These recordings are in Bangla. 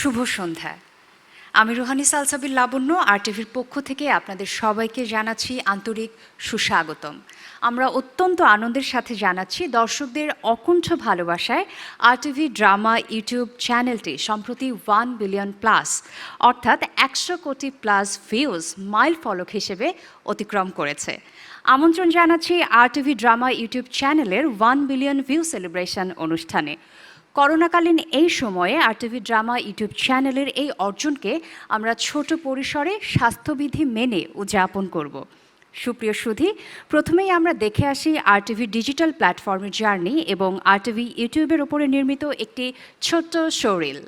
শুভ সন্ধ্যা। আমি রুহানি সালসাবিল লাবণ্য আরটিভির পক্ষ থেকে আপনাদের সবাইকে জানাচ্ছি আন্তরিক সুস্বাগতম। আমরা অত্যন্ত আনন্দের সাথে জানাচ্ছি দর্শকদের অকুণ্ঠ ভালোবাসায় আরটিভি ড্রামা ইউটিউব চ্যানেলটি সম্প্রতি 1 বিলিয়ন প্লাস অর্থাৎ 100 কোটি প্লাস ভিউজ মাইল ফলক হিসেবে অতিক্রম করেছে। আমন্ত্রণ জানাচ্ছি আরটিভি ড্রামা ইউটিউব চ্যানেলের 1 বিলিয়ন ভিউ সেলিব্রেশন অনুষ্ঠানে। করোনাকালীন এই সময়ে আরটিভি ড্রামা ইউটিউব চ্যানেলের এই অর্জনকে আমরা ছোট পরিসরে স্বাস্থ্যবিধি মেনে উদযাপন করব। সুপ্রিয় সুধী, প্রথমেই আমরা দেখে আসি আরটিভি ডিজিটাল প্ল্যাটফর্মের জার্নি এবং আরটিভি ইউটিউবের ওপরে নির্মিত একটি ছোট্ট শোরিল।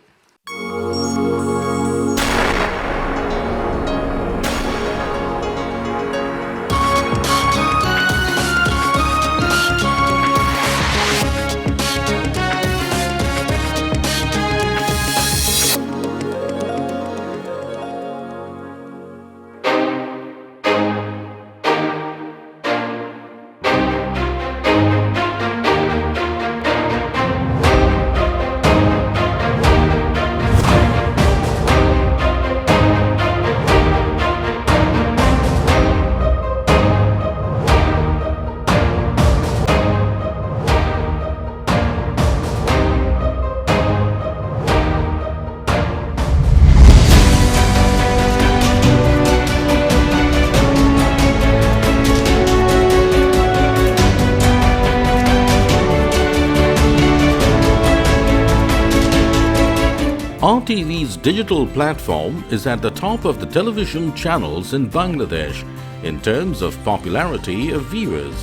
RTV's digital platform is at the top of the television channels in Bangladesh in terms of popularity of viewers.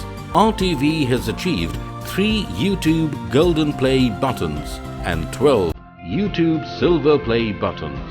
RTV has achieved 3 YouTube Golden Play buttons and 12 YouTube Silver Play buttons.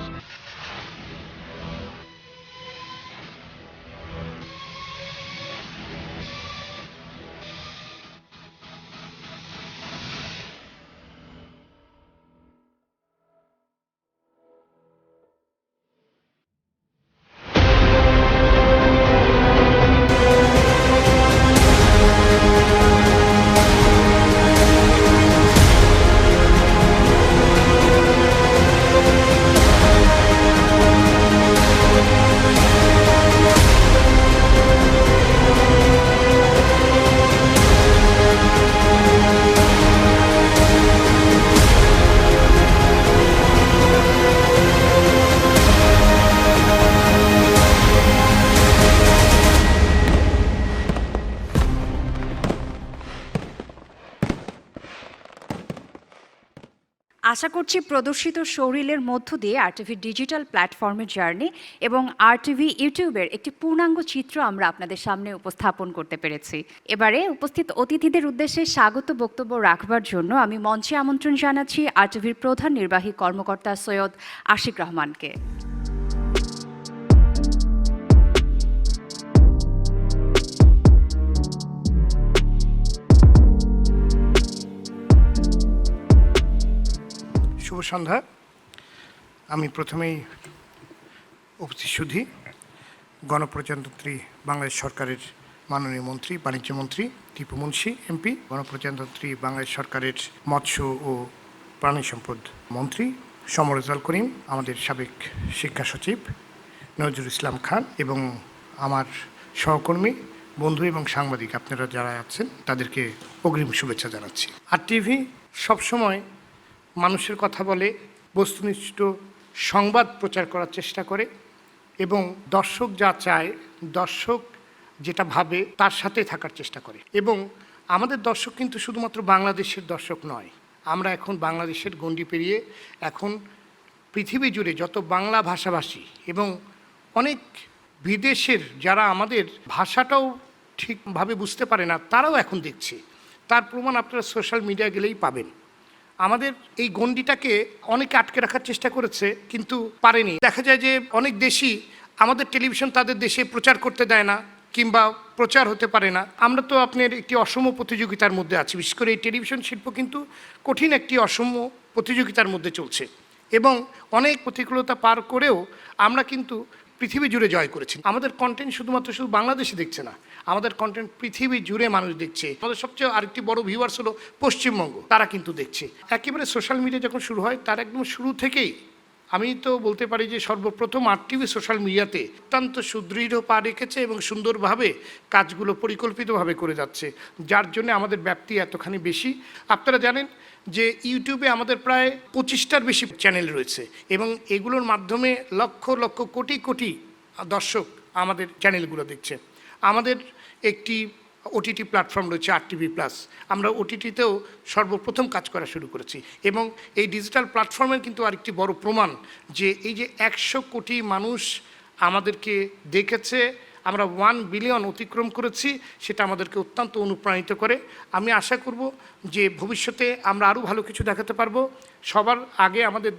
আশা করছি প্রদর্শিত শোরিলের মধ্য দিয়ে আরটিভি ডিজিটাল প্ল্যাটফর্মের জার্নি এবং আরটিভি ইউটিউবের একটি পূর্ণাঙ্গ চিত্র আমরা আপনাদের সামনে উপস্থাপন করতে পেরেছি। এবারে উপস্থিত অতিথিদের উদ্দেশ্যে স্বাগত বক্তব্য রাখবার জন্য আমি মঞ্চে আমন্ত্রণ জানাচ্ছি আরটিভির প্রধান নির্বাহী কর্মকর্তা সৈয়দ আশিক রহমানকে। শুভ সন্ধ্যা। আমি প্রথমেই উপস্থিত সুধী গণপ্রজাতন্ত্রী বাংলাদেশ সরকারের মাননীয় মন্ত্রী, বাণিজ্য মন্ত্রী টিপু মুন্সি এমপি, গণপ্রজাতন্ত্রী বাংলাদেশ সরকারের মৎস্য ও প্রাণী সম্পদ মন্ত্রী সমরেজাল করিম, আমাদের সাবেক শিক্ষা সচিব নজরুল ইসলাম খান এবং আমার সহকর্মী, বন্ধু এবং সাংবাদিক আপনারা যারা আছেন তাদেরকে অগ্রিম শুভেচ্ছা জানাচ্ছি। আরটিভি সবসময় মানুষের কথা বলে, বস্তুনিষ্ঠ সংবাদ প্রচার করার চেষ্টা করে এবং দর্শক যা চায়, দর্শক যেটা ভাবে তার সাথে থাকার চেষ্টা করে। এবং আমাদের দর্শক কিন্তু শুধুমাত্র বাংলাদেশের দর্শক নয়, আমরা এখন বাংলাদেশের গণ্ডি পেরিয়ে এখন পৃথিবী জুড়ে যত বাংলা ভাষাভাষী এবং অনেক বিদেশের যারা আমাদের ভাষাটাও ঠিকভাবে বুঝতে পারে না তারাও এখন দেখছে। তার প্রমাণ আপনারা সোশ্যাল মিডিয়া গেলেই পাবেন। আমাদের এই গণ্ডিটাকে অনেকে আটকে রাখার চেষ্টা করেছে কিন্তু পারেনি। দেখা যায় যে অনেক দেশই আমাদের টেলিভিশন তাদের দেশে প্রচার করতে দেয় না কিংবা প্রচার হতে পারে না। আমরা তো আপনার একটি অসম প্রতিযোগিতার মধ্যে আছি, বিশেষ করে এই টেলিভিশন শিল্প কিন্তু কঠিন একটি অসম প্রতিযোগিতার মধ্যে চলছে এবং অনেক প্রতিকূলতা পার করেও আমরা কিন্তু পৃথিবী জুড়ে জয় করেছি। আমাদের কন্টেন্ট শুধু বাংলাদেশে দেখছে না, আমাদের কন্টেন্ট পৃথিবী জুড়ে মানুষ দেখছে। আমাদের সবচেয়ে আরেকটি বড় ভিউয়ার্স হলো পশ্চিমবঙ্গ, তারা কিন্তু দেখছে। একেবারে সোশ্যাল মিডিয়া যখন শুরু হয় তার একদম শুরু থেকেই আমি তো বলতে পারি যে সর্বপ্রথম RTV সোশ্যাল মিডিয়াতে অত্যন্ত সুদৃঢ় পা রেখেছে এবং সুন্দরভাবে কাজগুলো পরিকল্পিতভাবে করে যাচ্ছে, যার জন্য আমাদের ব্যাপ্তি এতখানি বেশি। আপনারা জানেন যে ইউটিউবে আমাদের প্রায় 25টার বেশি চ্যানেল রয়েছে এবং এগুলোর মাধ্যমে লক্ষ লক্ষ কোটি কোটি দর্শক আমাদের চ্যানেলগুলো দেখছে। আমাদের একটি OTT প্ল্যাটফর্ম রয়েছে RTV+। আমরা OTTতেও সর্বপ্রথম কাজ করা শুরু করেছি এবং এই ডিজিটাল প্ল্যাটফর্মের কিন্তু আরেকটি বড় প্রমাণ যে এই যে 100 কোটি মানুষ আমাদেরকে দেখেছে, আমরা 1 বিলিয়ন অতিক্রম করেছি, সেটা আমাদেরকে অত্যন্ত অনুপ্রাণিত করে। আমি আশা করব যে ভবিষ্যতে আমরা আরও ভালো কিছু দেখাতে পারবো। সবার আগে আমাদের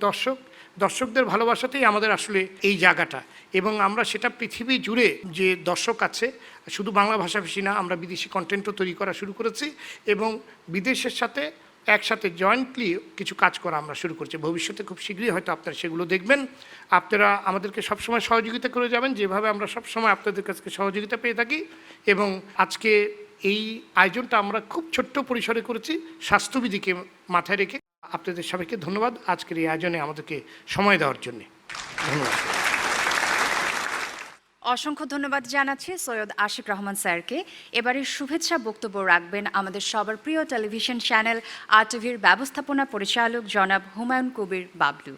দর্শকদের ভালোবাসাতেই আমাদের আসলে এই জায়গাটা, এবং আমরা সেটা পৃথিবী জুড়ে যে দর্শক আছে, শুধু বাংলা ভাষাভাষী না, আমরা বিদেশি কন্টেন্টও তৈরি করা শুরু করেছি এবং বিদেশের সাথে একসাথে জয়েন্টলি কিছু কাজ করা আমরা শুরু করছি। ভবিষ্যতে খুব শীঘ্রই হয়তো আপনারা সেগুলো দেখবেন। আপনারা আমাদেরকে সবসময় সহযোগিতা করে যাবেন, যেভাবে আমরা সবসময় আপনাদের কাছে সহযোগিতা পেয়ে থাকি। এবং আজকে এই আয়োজনটা আমরা খুব ছোট্ট পরিসরে করেছি স্বাস্থ্যবিধিকে মাথায় রেখে। আপনাদের সবাইকে ধন্যবাদ আজকের এই আয়োজনে আমাদেরকে সময় দেওয়ার জন্য। ধন্যবাদ। অসংখ্য ধন্যবাদ জানাচ্ছি সৈয়দ আশিক রহমান স্যারকে। এবারের শুভেচ্ছা বক্তব্য রাখবেন আমাদের সবার প্রিয় টেলিভিশন চ্যানেল RTVর ব্যবস্থাপনা পরিচালক জনাব হুমায়ুন কবির বাবলু।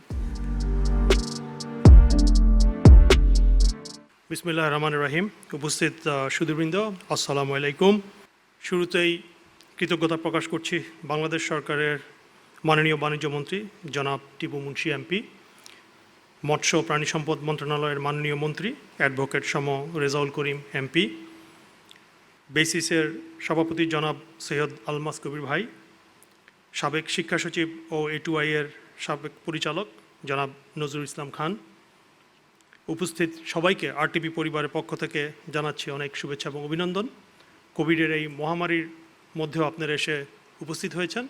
বিসমিল্লাহির রহমানির রহিম। উপস্থিত সুধীবৃন্দ, আসসালামু আলাইকুম। শুরুতেই কৃতজ্ঞতা প্রকাশ করছি বাংলাদেশ সরকারের মাননীয় বাণিজ্য মন্ত্রী জনাব টিপু মুন্সি MP, মৎস্য প্রাণী সম্পদ মন্ত্রণালয়ের মাননীয় মন্ত্রী অ্যাডভোকেট সম রেজাউল করিম MP, বেসিসের সভাপতি জনাব সৈয়দ আলমাস কবির ভাই, সাবেক শিক্ষা সচিব ও A2I এর সাবেক পরিচালক জনাব নজরুল ইসলাম খান, উপস্থিত সবাইকে RTV পরিবারের পক্ষ থেকে জানাচ্ছি অনেক শুভেচ্ছা এবং অভিনন্দন। কোভিডের এই মহামারীর মধ্যেও আপনারা এসে উপস্থিত হয়েছেন,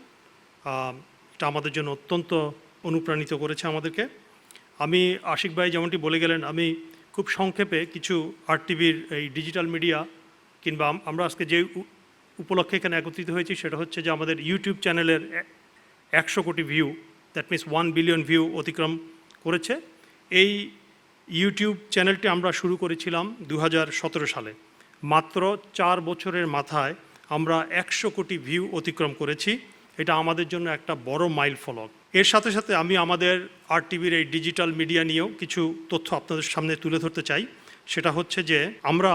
এটা আমাদের জন্য অত্যন্ত অনুপ্রাণিত করেছে আমাদেরকে। আমি আশিক ভাই যেমনটি বলে গেলেন, আমি খুব সংক্ষেপে কিছু RTVর এই ডিজিটাল মিডিয়া কিংবা আমরা আজকে যে উপলক্ষে এখানে একত্রিত হয়েছি সেটা হচ্ছে যে আমাদের ইউটিউব চ্যানেলের 100 কোটি view, that means 1 billion view অতিক্রম করেছে। এই ইউটিউব চ্যানেলটি আমরা শুরু করেছিলাম 2017 সালে। মাত্র 4 বছরের মাথায় আমরা 100 কোটি ভিউ অতিক্রম করেছি। এটা আমাদের জন্য একটা বড় মাইল ফলক। এর সাথে সাথে আমি আমাদের RTVর এই ডিজিটাল মিডিয়া নিয়েও কিছু তথ্য আপনাদের সামনে তুলে ধরতে চাই। সেটা হচ্ছে যে আমরা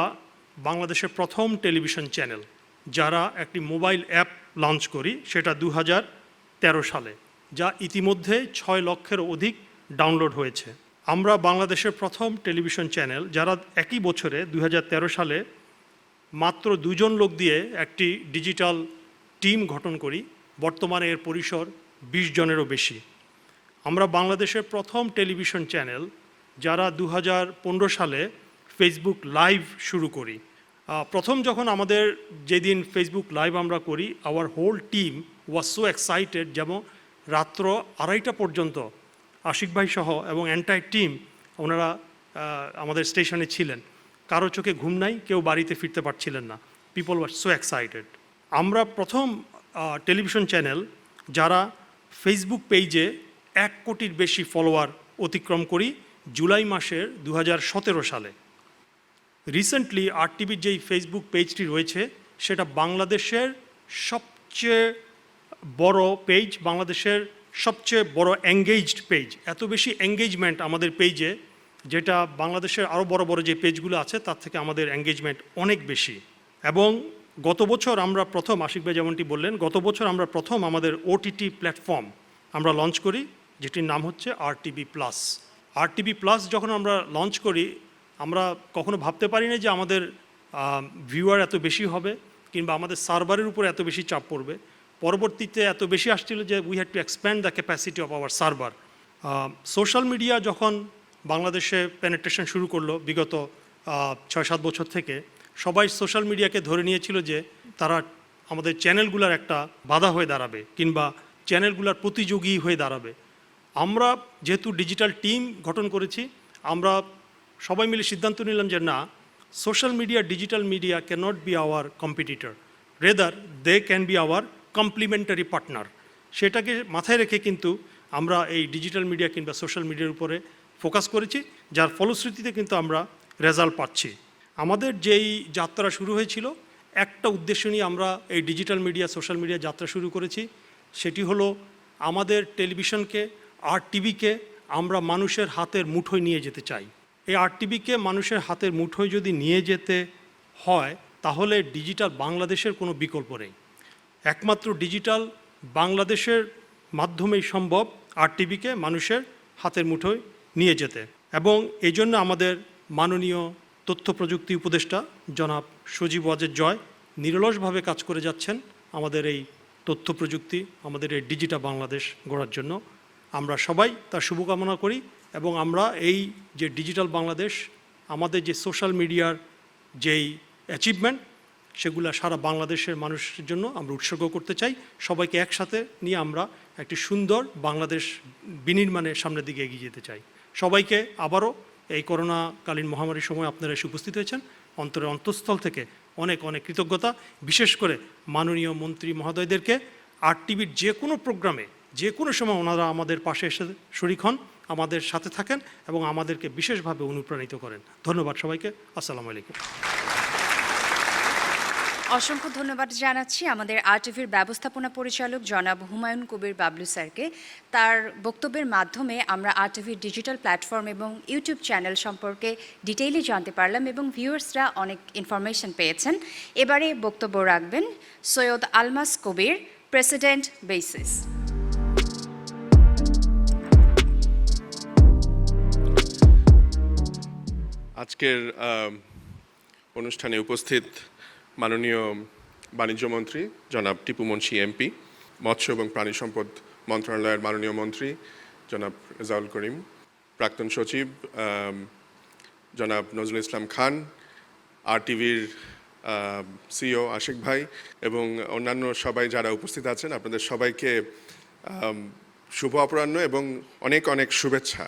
বাংলাদেশের প্রথম টেলিভিশন চ্যানেল যারা একটি মোবাইল অ্যাপ লঞ্চ করি, সেটা 2013 সালে, যা ইতিমধ্যে 6 লক্ষের অধিক ডাউনলোড হয়েছে। আমরা বাংলাদেশের প্রথম টেলিভিশন চ্যানেল যারা একই বছরে 2013 সালে মাত্র 2 জন লোক দিয়ে একটি ডিজিটাল টিম গঠন করি, বর্তমানে এর পরিসর 20 জনেরও বেশি। আমরা বাংলাদেশের প্রথম টেলিভিশন চ্যানেল যারা 2015 সালে ফেসবুক লাইভ শুরু করি। প্রথম যখন আমাদের যেদিন ফেসবুক লাইভ আমরা করি, our whole team was so excited, যেমন রাত্র 2:30 পর্যন্ত আশিক ভাই সহ এবং এন্টায়ার টিম ওনারা আমাদের স্টেশনে ছিলেন। কারো চোখে ঘুম নাই, কেউ বাড়িতে ফিরতে পারছিলেন না। People were so excited. আমরা প্রথম টেলিভিশন চ্যানেল যারা ফেসবুক পেজে 1 কোটির বেশি ফলোয়ার অতিক্রম করি জুলাই মাসের 2017 সালে। রিসেন্টলি RTVর যেই ফেসবুক পেজটি রয়েছে সেটা বাংলাদেশের সবচেয়ে বড় পেজ, বাংলাদেশের সবচেয়ে বড় এঙ্গেজড পেজ। এত বেশি এঙ্গেজমেন্ট আমাদের পেজে, যেটা বাংলাদেশের আরও বড় বড় যে পেজগুলো আছে তার থেকে আমাদের এঙ্গেজমেন্ট অনেক বেশি। এবং গত বছর আমরা প্রথম, আশিক ভাই যেমনটি বললেন, গত বছর আমরা প্রথম আমাদের OTT প্ল্যাটফর্ম আমরা লঞ্চ করি, যেটির নাম হচ্ছে RTV+। RTV+ যখন আমরা লঞ্চ করি, আমরা কখনো ভাবতে পারি না যে আমাদের ভিউয়ার এত বেশি হবে কিংবা আমাদের সার্ভারের উপর এত বেশি চাপ পড়বে। পরবর্তীতে এত বেশি আসছিল যে we had to expand the capacity of our server. Social media যখন বাংলাদেশে পেনিট্রেশন শুরু করলো বিগত 6-7 বছর থেকে, সবাই সোশ্যাল মিডিয়াকে ধরে নিয়েছিল যে তারা আমাদের চ্যানেলগুলোর একটা বাধা হয়ে দাঁড়াবে কিংবা চ্যানেলগুলোর প্রতিযোগী হয়ে দাঁড়াবে। আমরা যেহেতু ডিজিটাল টিম গঠন করেছি, আমরা সবাই মিলে সিদ্ধান্ত নিলাম যে না, social media, digital media cannot be our competitor, rather they can be our complementary partner. সেটাকে মাথায় রেখে কিন্তু আমরা এই ডিজিটাল মিডিয়া কিংবা সোশ্যাল মিডিয়ার উপরে ফোকাস করেছি, যার ফলশ্রুতিতে কিন্তু আমরা রেজাল্ট পাচ্ছি। আমাদের যেই যাত্রা শুরু হয়েছিল, একটা উদ্দেশ্য নিয়ে আমরা এই ডিজিটাল মিডিয়া সোশ্যাল মিডিয়া যাত্রা শুরু করেছি, সেটি হলো আমাদের টেলিভিশনকে RTV-কে আমরা মানুষের হাতের মুঠোয় নিয়ে যেতে চাই। এই RTV-কে মানুষের হাতের মুঠোয় যদি নিয়ে যেতে হয় তাহলে ডিজিটাল বাংলাদেশের কোনো বিকল্প নেই। একমাত্র ডিজিটাল বাংলাদেশের মাধ্যমেই সম্ভব RTV-কে মানুষের হাতের মুঠোয় নিয়ে যেতে। এবং এই জন্য আমাদের মাননীয় তথ্য প্রযুক্তি উপদেষ্টা জনাব সজীব ওয়াজেদ জয় নিরলসভাবে কাজ করে যাচ্ছেন আমাদের এই তথ্য প্রযুক্তি, আমাদের এই ডিজিটাল বাংলাদেশ গড়ার জন্য। আমরা সবাই তার শুভকামনা করি এবং আমরা এই যে ডিজিটাল বাংলাদেশ, আমাদের যে সোশ্যাল মিডিয়ার যেই অ্যাচিভমেন্ট, সেগুলো সারা বাংলাদেশের মানুষের জন্য আমরা উৎসর্গ করতে চাই। সবাইকে একসাথে নিয়ে আমরা একটি সুন্দর বাংলাদেশ বিনির্মাণের সামনের দিকে এগিয়ে যেতে চাই। সবাইকে আবারও এই করোনাকালীন মহামারীর সময় আপনারা এসে উপস্থিত হয়েছেন, অন্তরের অন্তঃস্থল থেকে অনেক অনেক কৃতজ্ঞতা। বিশেষ করে মাননীয় মন্ত্রী মহোদয়দেরকে RTV-র যে কোনো প্রোগ্রামে যে কোনো সময় ওনারা আমাদের পাশে এসে শরিক হন, আমাদের সাথে থাকেন এবং আমাদেরকে বিশেষভাবে অনুপ্রাণিত করেন। ধন্যবাদ সবাইকে। আসসালামু আলাইকুম। অসংখ্য ধন্যবাদ জানাচ্ছি আমাদের RTV-র ব্যবস্থাপনা পরিচালক জনাব হুমায়ুন কবির বাবলু স্যারকে। তার বক্তব্যের মাধ্যমে আমরা RTV-র ডিজিটাল প্ল্যাটফর্ম এবং ইউটিউব চ্যানেল সম্পর্কে ডিটেইলি জানতে পারলাম এবং ভিউয়ার্সরা অনেক ইনফরমেশন পেয়েছেন। এবারে বক্তব্য রাখবেন সৈয়দ আলমাস কবির, প্রেসিডেন্ট বেসিস। আজকের অনুষ্ঠানে উপস্থিত মাননীয় বাণিজ্যমন্ত্রী জনাব টিপু মুনশি MP, মৎস্য এবং প্রাণী সম্পদ মন্ত্রণালয়ের মাননীয় মন্ত্রী জনাব রেজাউল করিম, প্রাক্তন সচিব জনাব নজরুল ইসলাম খান, RTV-র CEO আশিক ভাই এবং অন্যান্য সবাই যারা উপস্থিত আছেন, আপনাদের সবাইকে শুভ অপরাহ্ন এবং অনেক অনেক শুভেচ্ছা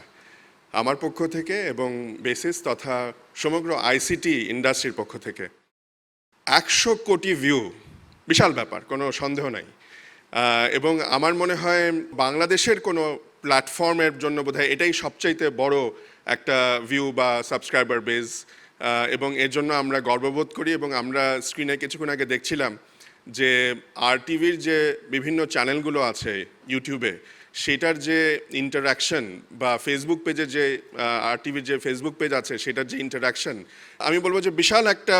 আমার পক্ষ থেকে এবং বেসিস তথা সমগ্র ICT ইন্ডাস্ট্রির পক্ষ থেকে। 100 কোটি ভিউ বিশাল ব্যাপার, কোনো সন্দেহ নাই। এবং আমার মনে হয় বাংলাদেশের কোনো প্ল্যাটফর্মের জন্য বোধহয় এটাই সবচাইতে বড় একটা ভিউ বা সাবস্ক্রাইবার বেস, এবং এর জন্য আমরা গর্ববোধ করি। এবং আমরা স্ক্রিনে কিছুক্ষণ আগে দেখছিলাম যে RTV-র যে বিভিন্ন চ্যানেলগুলো আছে ইউটিউবে, সেটার যে ইন্টারাকশন বা ফেসবুক পেজে যে RTV-র যে ফেসবুক পেজ আছে সেটার যে ইন্টারাকশন, আমি বলবো যে বিশাল একটা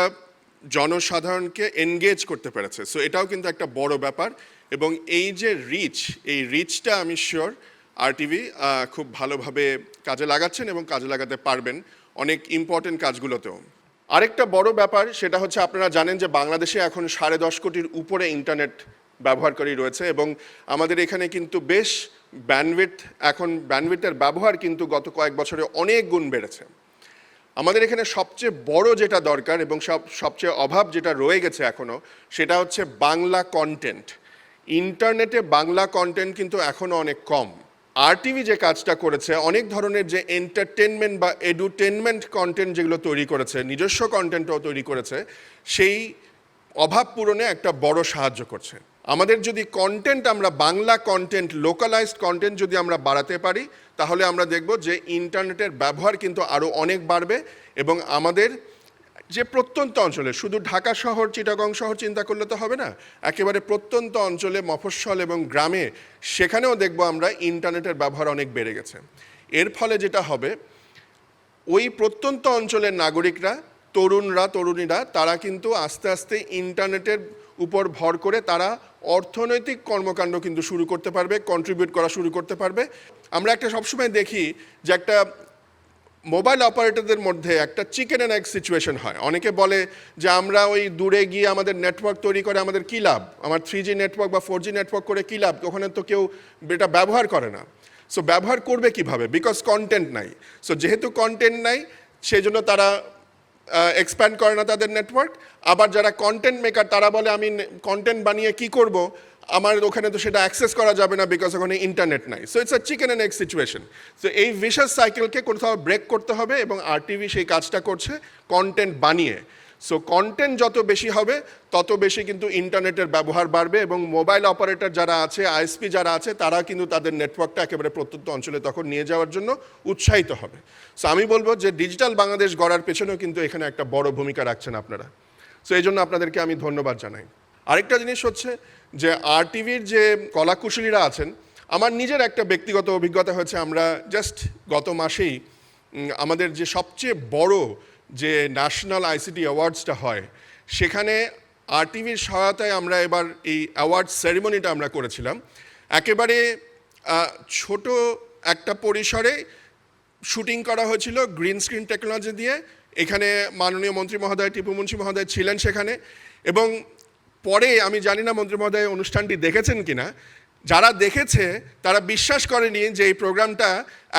জনসাধারণকে এনগেজ করতে পেরেছে। সো এটাও কিন্তু একটা বড় ব্যাপার। এবং এই যে রিচ, এই রিচটা আমি শিওর RTV খুব ভালোভাবে কাজে লাগাচ্ছেন এবং কাজে লাগাতে পারবেন অনেক ইম্পর্টেন্ট কাজগুলোতেও। আরেকটা বড় ব্যাপার সেটা হচ্ছে, আপনারা জানেন যে বাংলাদেশে এখন 10.5 কোটির উপরে ইন্টারনেট ব্যবহারকারী রয়েছে এবং আমাদের এখানে কিন্তু বেশ ব্যান্ডউইথের ব্যবহার কিন্তু গত কয়েক বছরে অনেক গুণ বেড়েছে। আমাদের এখানে সবচেয়ে বড় যেটা দরকার এবং সবচেয়ে অভাব যেটা রয়ে গেছে এখনও, সেটা হচ্ছে বাংলা কন্টেন্ট। ইন্টারনেটে বাংলা কন্টেন্ট কিন্তু এখনও অনেক কম। RTV যে কাজটা করেছে, অনেক ধরনের যে এন্টারটেনমেন্ট বা এডুটেনমেন্ট কন্টেন্ট যেগুলো তৈরি করেছে, নিজস্ব কন্টেন্টও তৈরি করেছে, সেই অভাব পূরণে একটা বড় সাহায্য করছে। আমাদের যদি কন্টেন্ট, আমরা বাংলা কন্টেন্ট, লোকালাইজড কন্টেন্ট যদি আমরা বাড়াতে পারি, তাহলে আমরা দেখব যে ইন্টারনেটের ব্যবহার কিন্তু আরও অনেক বাড়বে এবং আমাদের যে প্রত্যন্ত অঞ্চলে, শুধু ঢাকা শহর চিটাগং শহর চিন্তা করলে তো হবে না, একেবারে প্রত্যন্ত অঞ্চলে মফস্বল এবং গ্রামে, সেখানেও দেখব আমরা ইন্টারনেটের ব্যবহার অনেক বেড়ে গেছে। এর ফলে যেটা হবে, ওই প্রত্যন্ত অঞ্চলের নাগরিকরা, তরুণীরা তারা কিন্তু আস্তে আস্তে ইন্টারনেটের উপর ভর করে তারা অর্থনৈতিক কর্মকাণ্ড কিন্তু শুরু করতে পারবে, কন্ট্রিবিউট করা শুরু করতে পারবে। আমরা একটা সবসময় দেখি যে একটা মোবাইল অপারেটরদের মধ্যে একটা চিকেন অ্যান্ড এগ সিচুয়েশন হয়। অনেকে বলে যে আমরা ওই দূরে গিয়ে আমাদের নেটওয়ার্ক তৈরি করে আমাদের কী লাভ, আমার 3G নেটওয়ার্ক বা 4G নেটওয়ার্ক করে কী লাভ, ওখানে তো কেউ এটা ব্যবহার করে না। সো ব্যবহার করবে কিভাবে, বিকজ কন্টেন্ট নাই। সো যেহেতু কন্টেন্ট নাই, সেই জন্য তারা এক্সপ্যান্ড করে না তাদের নেটওয়ার্ক। আবার যারা কন্টেন্ট মেকার, তারা বলে আমি কন্টেন্ট বানিয়ে কি করব, আমার ওখানে তো সেটা অ্যাক্সেস করা যাবে না, বিকজ ওখানে ইন্টারনেট নাই। So it's a chicken and egg situation. So এই ভিশাস সাইকেলকে কোথাও ব্রেক করতে হবে এবং RTV সেই কাজটা করছে কন্টেন্ট বানিয়ে। সো কন্টেন্ট যত বেশি হবে তত বেশি কিন্তু ইন্টারনেটের ব্যবহার বাড়বে এবং মোবাইল অপারেটর যারা আছে, আইএসপি যারা আছে, তারা কিন্তু তাদের নেটওয়ার্কটা একেবারে প্রত্যন্ত অঞ্চলে তখন নিয়ে যাওয়ার জন্য উৎসাহিত হবে। সো আমি বলবো যে ডিজিটাল বাংলাদেশ গড়ার পেছনেও কিন্তু এখানে একটা বড় ভূমিকা রাখছেন আপনারা। সো এই জন্য আপনাদেরকে আমি ধন্যবাদ জানাই। আরেকটা জিনিস হচ্ছে যে আরটিভির যে কলাকুশলীরা আছেন, আমার নিজের একটা ব্যক্তিগত অভিজ্ঞতা হয়েছে, আমরা জাস্ট গত মাসেই আমাদের যে সবচেয়ে বড় যে ন্যাশনাল আইসিটি অ্যাওয়ার্ডসটা হয়, সেখানে আরটিভির সহায়তায় আমরা এবার এই অ্যাওয়ার্ড সেরিমনিটা আমরা করেছিলাম। একেবারে ছোট একটা পরিসরে শুটিং করা হয়েছিল গ্রিন স্ক্রিন টেকনোলজি দিয়ে। এখানে মাননীয় মন্ত্রী মহোদয় টিপু মুন্সি মহোদয় ছিলেন সেখানে, এবং পরে আমি জানি না মন্ত্রী মহোদয় অনুষ্ঠানটি দেখেছেন কিনা, যারা দেখেছে তারা বিশ্বাস করেনি যে এই প্রোগ্রামটা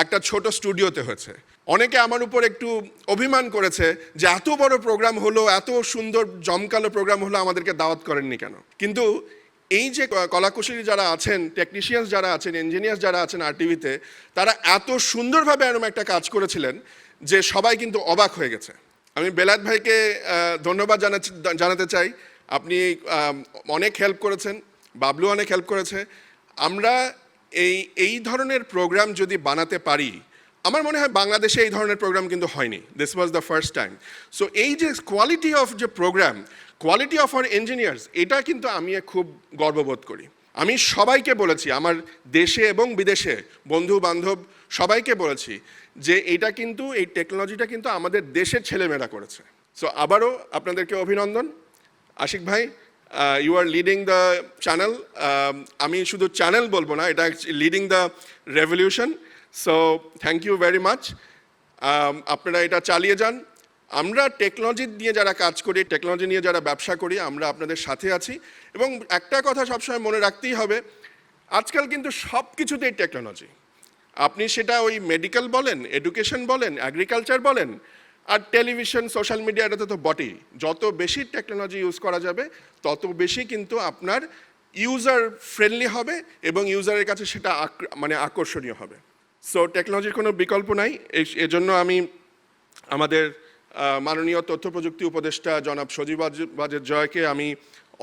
একটা ছোট স্টুডিওতে হয়েছে। অনেকে আমার উপর একটু অভিমান করেছে যে এত বড় প্রোগ্রাম হলো, এত সুন্দর জমকালো প্রোগ্রাম হলো, আমাদেরকে দাওয়াত করেননি কেন। কিন্তু এই যে কলাকুশলী যারা আছেন, টেকনিশিয়ানস যারা আছেন, ইঞ্জিনিয়ার্স যারা আছেন আরটিভিতে, তারা এত সুন্দরভাবে এরকম একটা কাজ করেছিলেন যে সবাই কিন্তু অবাক হয়ে গেছে। আমি বেলায়েত ভাইকে ধন্যবাদ জানাতে চাই। আপনি অনেক হেল্প করেছেন, বাবলু অনেক হেল্প করেছে। আমরা এই ধরনের প্রোগ্রাম যদি বানাতে পারি, আমার মনে হয় বাংলাদেশে এই ধরনের প্রোগ্রাম কিন্তু হয়নি, this was the first time. So এই যে কোয়ালিটি অফ যে programme, quality of our engineers, এটা কিন্তু আমি খুব গর্ববোধ করি। আমি সবাইকে বলেছি, আমার দেশে এবং বিদেশে বন্ধু বান্ধব সবাইকে বলেছি যে এটা কিন্তু, এই টেকনোলজিটা কিন্তু আমাদের দেশের ছেলেমেয়েরা করেছে। সো আবারও আপনাদেরকে অভিনন্দন। আশিক ভাই, you are leading the channel. আমি শুধু চ্যানেল বলবো না, এটা leading the revolution. So thank you very much. আপনারা এটা চালিয়ে যান। আমরা টেকনোলজি নিয়ে যারা কাজ করি, টেকনোলজি নিয়ে যারা ব্যবসা করি, আমরা আপনাদের সাথে আছি। এবং একটা কথা সবসময় মনে রাখতেই হবে, আজকাল কিন্তু সব কিছুতেই টেকনোলজি। আপনি সেটা ওই মেডিকেল বলেন, এডুকেশন বলেন, এগ্রিকালচার বলেন, আর টেলিভিশন, সোশ্যাল মিডিয়া, এটাতে তো বটেই। যত বেশি টেকনোলজি ইউজ করা যাবে তত বেশি কিন্তু আপনার ইউজার ফ্রেন্ডলি হবে এবং ইউজারের কাছে সেটা মানে আকর্ষণীয় হবে। সো টেকনোলজির কোনো বিকল্প নাই। এজন্য আমি আমাদের মাননীয় তথ্য প্রযুক্তি উপদেষ্টা জনাব সজীব ওয়াজেদ জয়কে আমি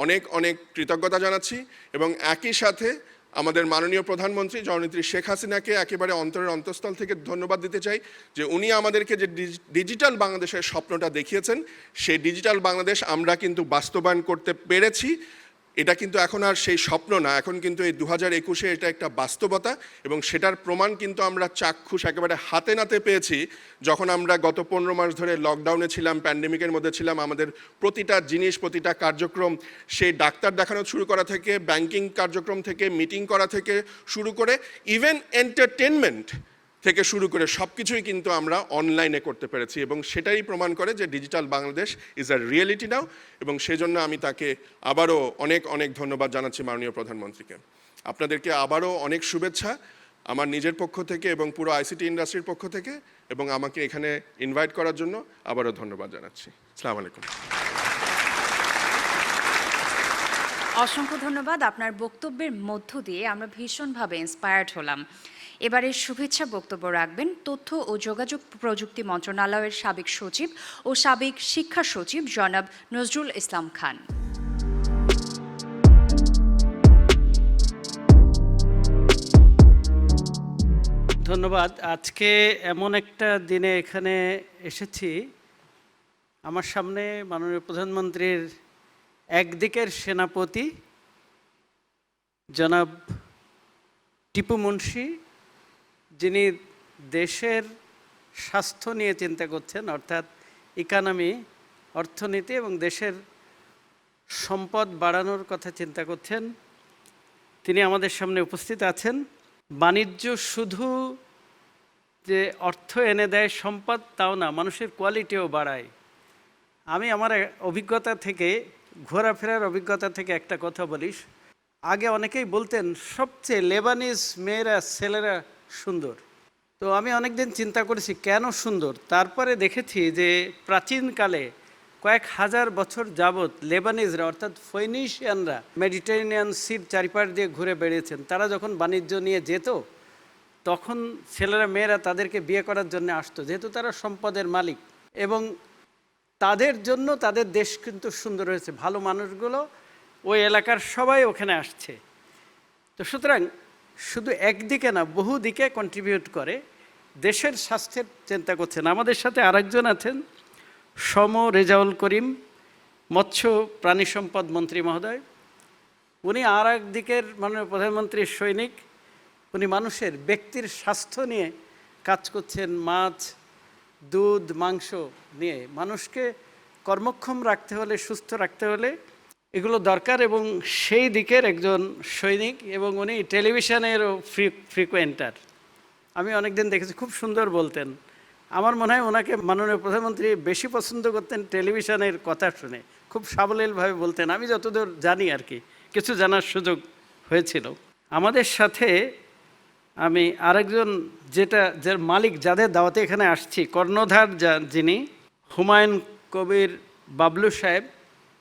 অনেক অনেক কৃতজ্ঞতা জানাচ্ছি, এবং একই সাথে আমাদের মাননীয় প্রধানমন্ত্রী জননেত্রী শেখ হাসিনাকে একেবারে অন্তরের অন্তঃস্থল থেকে ধন্যবাদ দিতে চাই যে উনি আমাদেরকে যে ডিজিটাল বাংলাদেশের স্বপ্নটা দেখিয়েছেন, সেই ডিজিটাল বাংলাদেশ আমরা কিন্তু বাস্তবায়ন করতে পেরেছি। এটা কিন্তু এখন আর সেই স্বপ্ন না, এখন কিন্তু এই 2021-এ এটা একটা বাস্তবতা, এবং সেটার প্রমাণ কিন্তু আমরা চাক্ষুষ একেবারে হাতে নাতে পেয়েছি যখন আমরা গত 15 মাস ধরে লকডাউনে ছিলাম, প্যান্ডেমিকের মধ্যে ছিলাম। আমাদের প্রতিটা জিনিস, প্রতিটা কার্যক্রম, সেই ডাক্তার দেখানো শুরু করা থেকে, ব্যাংকিং কার্যক্রম থেকে, মিটিং করা থেকে শুরু করে, ইভেন এন্টারটেনমেন্ট থেকে শুরু করে সব কিছুই কিন্তু আমরা অনলাইনে করতে পেরেছি, এবং সেটাই প্রমাণ করে যে digital Bangladesh is a reality now. এবং সেজন্য আমি তাকে আবারও অনেক অনেক ধন্যবাদ জানাচ্ছি মাননীয় প্রধানমন্ত্রীকে। আপনাদেরকে আবারও অনেক শুভেচ্ছা আমার নিজের পক্ষ থেকে এবং পুরো আইসিটি ইন্ডাস্ট্রির পক্ষ থেকে, এবং আমাকে এখানে ইনভাইট করার জন্য আবারও ধন্যবাদ জানাচ্ছি। আসসালামু আলাইকুম। অসংখ্য ধন্যবাদ। আপনার বক্তব্যের মধ্য দিয়ে আমরা ভীষণভাবে ইন্সপায়ার্ড হলাম। এবারের শুভেচ্ছা বক্তব্য রাখবেন তথ্য ও যোগাযোগ প্রযুক্তি মন্ত্রণালয়ের সাবেক সচিব ও সাবেক শিক্ষা সচিব জনাব নজরুল ইসলাম খান। ধন্যবাদ। আজকে এমন একটা দিনে এখানে এসেছি, আমার সামনে মাননীয় প্রধানমন্ত্রীর একদিকের সেনাপতি জনাব টিপু মুন্সি, যিনি দেশের স্বাস্থ্য নিয়ে চিন্তা করছেন, অর্থাৎ ইকোনমি, অর্থনীতি এবং দেশের সম্পদ বাড়ানোর কথা চিন্তা করছেন, তিনি আমাদের সামনে উপস্থিত আছেন। বাণিজ্য শুধু যে অর্থ এনে দেয়, সম্পদ, তাও না, মানুষের কোয়ালিটিও বাড়ায়। আমি আমার অভিজ্ঞতা থেকে, ঘোরাফেরার অভিজ্ঞতা থেকে একটা কথা বলিস। আগে অনেকেই বলতেন সবচেয়ে লেবানিজ মেয়েরা, ছেলেরা সুন্দর। তো আমি অনেকদিন চিন্তা করেছি কেন সুন্দর। তারপরে দেখেছি যে প্রাচীনকালে কয়েক হাজার বছর যাবৎ লেবানিজরা, অর্থাৎ ফৈনিশিয়ানরা মেডিটেরিয়ান সির চারিপাশ দিয়ে ঘুরে বেড়িয়েছেন। তারা যখন বাণিজ্য নিয়ে যেত, তখন ছেলেরা মেয়েরা তাদেরকে বিয়ে করার জন্য আসতো, যেহেতু তারা সম্পদের মালিক। এবং তাদের জন্য তাদের দেশ কিন্তু সুন্দর হয়েছে, ভালো মানুষগুলো ওই এলাকার সবাই ওখানে আসছে। তো সুতরাং শুধু একদিকে না, বহু দিকে কন্ট্রিবিউট করে, দেশের স্বাস্থ্যের চিন্তা করছেন। আমাদের সাথে আরেকজন আছেন সম রেজাউল করিম, মৎস্য প্রাণী সম্পদ মন্ত্রী মহোদয়। উনি আর এক দিকের মাননীয় প্রধানমন্ত্রীর সৈনিক, উনি মানুষের ব্যক্তির স্বাস্থ্য নিয়ে কাজ করছেন, মাছ, দুধ, মাংস নিয়ে। মানুষকে কর্মক্ষম রাখতে হলে, সুস্থ রাখতে হলে এগুলো দরকার, এবং সেই দিকের একজন সৈনিক, এবং উনি টেলিভিশনেরও ফ্রিকোয়েন্টার। আমি অনেকদিন দেখেছি, খুব সুন্দর বলতেন। আমার মনে হয় ওনাকে মাননীয় প্রধানমন্ত্রী বেশি পছন্দ করতেন টেলিভিশনের কথা শুনে, খুব সাবলীলভাবে বলতেন, আমি যতদূর জানি আর কি, কিছু জানার সুযোগ হয়েছিল। আমাদের সাথে আমি আরেকজন, যার মালিক, যাদের দাওয়াতে এখানে আসছি, কর্ণধার যিনি হুমায়ুন কবির বাবলু সাহেব,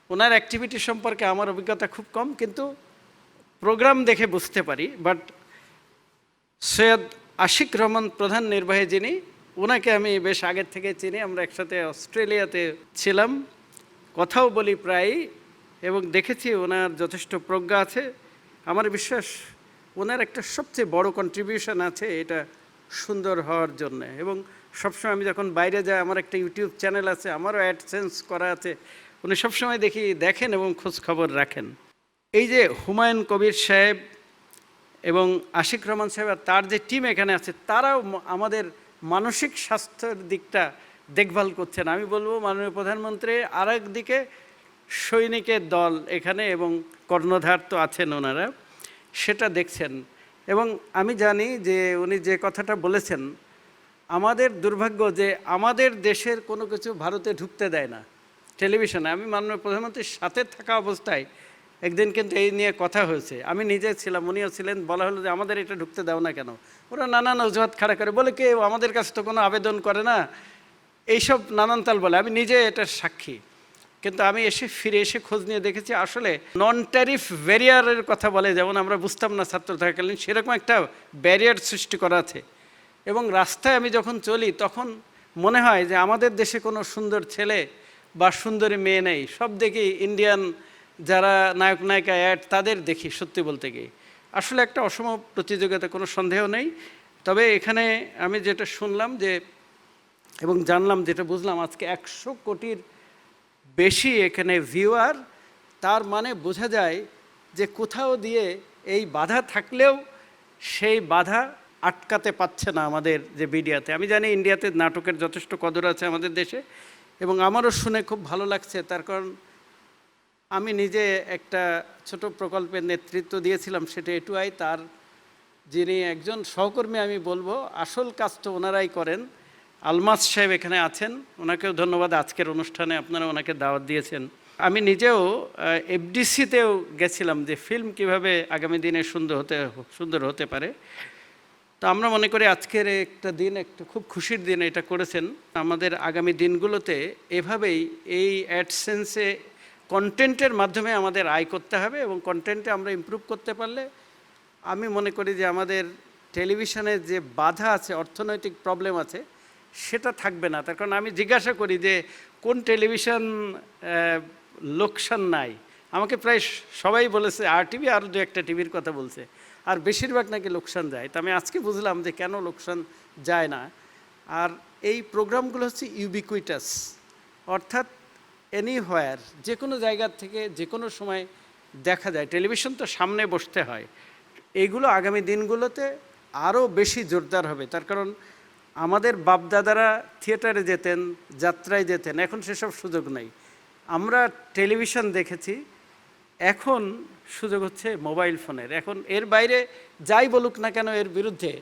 ওনার অ্যাক্টিভিটি সম্পর্কে আমার অভিজ্ঞতা খুব কম, কিন্তু প্রোগ্রাম দেখে বুঝতে পারি। বাট সৈয়দ আশিক রহমান প্রধান নির্বাহী যিনি, ওনাকে আমি বেশ আগের থেকে চিনি, আমরা একসাথে অস্ট্রেলিয়াতে ছিলাম, কথাও বলি প্রায়ই, এবং দেখেছি ওনার যথেষ্ট প্রজ্ঞা আছে। আমার বিশ্বাস ওনার একটা সবচেয়ে বড় কন্ট্রিবিউশন আছে এটা সুন্দর হওয়ার জন্য। এবং সবসময় আমি যখন বাইরে যাই, আমার একটা ইউটিউব চ্যানেল আছে, আমারও অ্যাডসেন্স করা আছে, উনি সবসময় দেখেন এবং খোঁজ খবর রাখেন। এই যে হুমায়ুন কবির সাহেব এবং আশিক রহমান সাহেব আর তার যে টিম এখানে আছে, তারাও আমাদের মানসিক স্বাস্থ্যের দিকটা দেখভাল করছেন। আমি বলবো মাননীয় প্রধানমন্ত্রী আর একদিকে সৈনিকের দল এখানে, এবং কর্ণধার তো আছেন ওনারা, সেটা দেখছেন। এবং আমি জানি যে উনি যে কথাটা বলেছেন, আমাদের দুর্ভাগ্য যে আমাদের দেশের কোনো কিছু ভারতে ঢুকতে দেয় না টেলিভিশনে। আমি মাননীয় প্রধানমন্ত্রীর সাথে থাকা অবস্থায় একদিন কিন্তু এই নিয়ে কথা হয়েছে, আমি নিজে ছিলাম, উনিও ছিলেন। বলা হলো যে আমাদের এটা ঢুকতে দাও না কেন? ওরা নানান অজুহাত খাড়া করে, বলে কে আমাদের কাছে তো কোনো আবেদন করে না, এইসব নানান তাল বলে। আমি নিজে এটার সাক্ষী। কিন্তু আমি ফিরে এসে খোঁজ নিয়ে দেখেছি, আসলে নন ট্যারিফ ব্যারিয়ারের কথা বলে, যেমন আমরা বুঝতাম না ছাত্র থাকাকালীন, সেরকম একটা ব্যারিয়ার সৃষ্টি করা আছে। এবং রাস্তায় আমি যখন চলি, তখন মনে হয় যে আমাদের দেশে কোনো সুন্দর ছেলে বা সুন্দরী মেয়ে নেই, সব দেখি ইন্ডিয়ান যারা নায়ক নায়িকা অ্যাড, তাদের দেখি। সত্যি বলতে গিয়ে আসলে একটা অসম প্রতিযোগিতা, কোনো সন্দেহ নেই। তবে এখানে আমি যেটা শুনলাম যে, এবং জানলাম, যেটা বুঝলাম, আজকে 100 কোটির বেশি এখানে ভিউয়ার, তার মানে বোঝা যায় যে কোথাও দিয়ে এই বাধা থাকলেও সেই বাধা আটকাতে পারছে না আমাদের যে মিডিয়াতে। আমি জানি ইন্ডিয়াতে নাটকের যথেষ্ট কদর আছে আমাদের দেশে, এবং আমারও শুনে খুব ভালো লাগছে। তার কারণ আমি নিজে একটা ছোট প্রকল্পের নেতৃত্ব দিয়েছিলাম, সেটা এটুআই। তার যিনি একজন সহকর্মী, আমি বলবো আসল কাজ তো ওনারাই করেন, আলমাস সাহেব এখানে আছেন, ওনাকেও ধন্যবাদ। আজকের অনুষ্ঠানে আপনারা ওনাকে দাওয়াত দিয়েছেন। আমি নিজেও এফডিসিতেও গেছিলাম যে ফিল্ম কিভাবে আগামী দিনে সুন্দর হতে পারে। তো আমরা মনে করি আজকের একটা দিন একটা খুব খুশির দিন, এটা করেছেন। আমাদের আগামী দিনগুলোতে এভাবেই এই অ্যাডসেন্সে কন্টেন্টের মাধ্যমে আমাদের আয় করতে হবে, এবং কন্টেন্টে আমরা ইমপ্রুভ করতে পারলে আমি মনে করি যে আমাদের টেলিভিশনের যে বাধা আছে, অর্থনৈতিক প্রবলেম আছে, সেটা থাকবে না। তার কারণ আমি জিজ্ঞাসা করি যে কোন টেলিভিশন লোকসান নাই, আমাকে প্রায় সবাই বলেছে RTV, আরও 2-1টা টিভির কথা বলছে, আর বেশিরভাগ নাকি লোকসান যায়। তো আমি আজকে বুঝলাম যে কেন লোকসান যায় না। আর এই প্রোগ্রামগুলো হচ্ছে ইউবিকুইটাস, অর্থাৎ এনিহোয়ার, যে কোনো জায়গার থেকে যে কোনো সময় দেখা যায়। টেলিভিশন তো সামনে বসতে হয়। এইগুলো আগামী দিনগুলোতে আরও বেশি জোরদার হবে। তার কারণ আমাদের বাপদাদারা থিয়েটারে যেতেন, যাত্রায় যেতেন, এখন সেসব সুযোগ নেই। আমরা টেলিভিশন দেখেছি, এখন সুযোগ হচ্ছে মোবাইল ফোনের। এখন এর বাইরে যাই বলুক না কেন এর বিরুদ্ধে,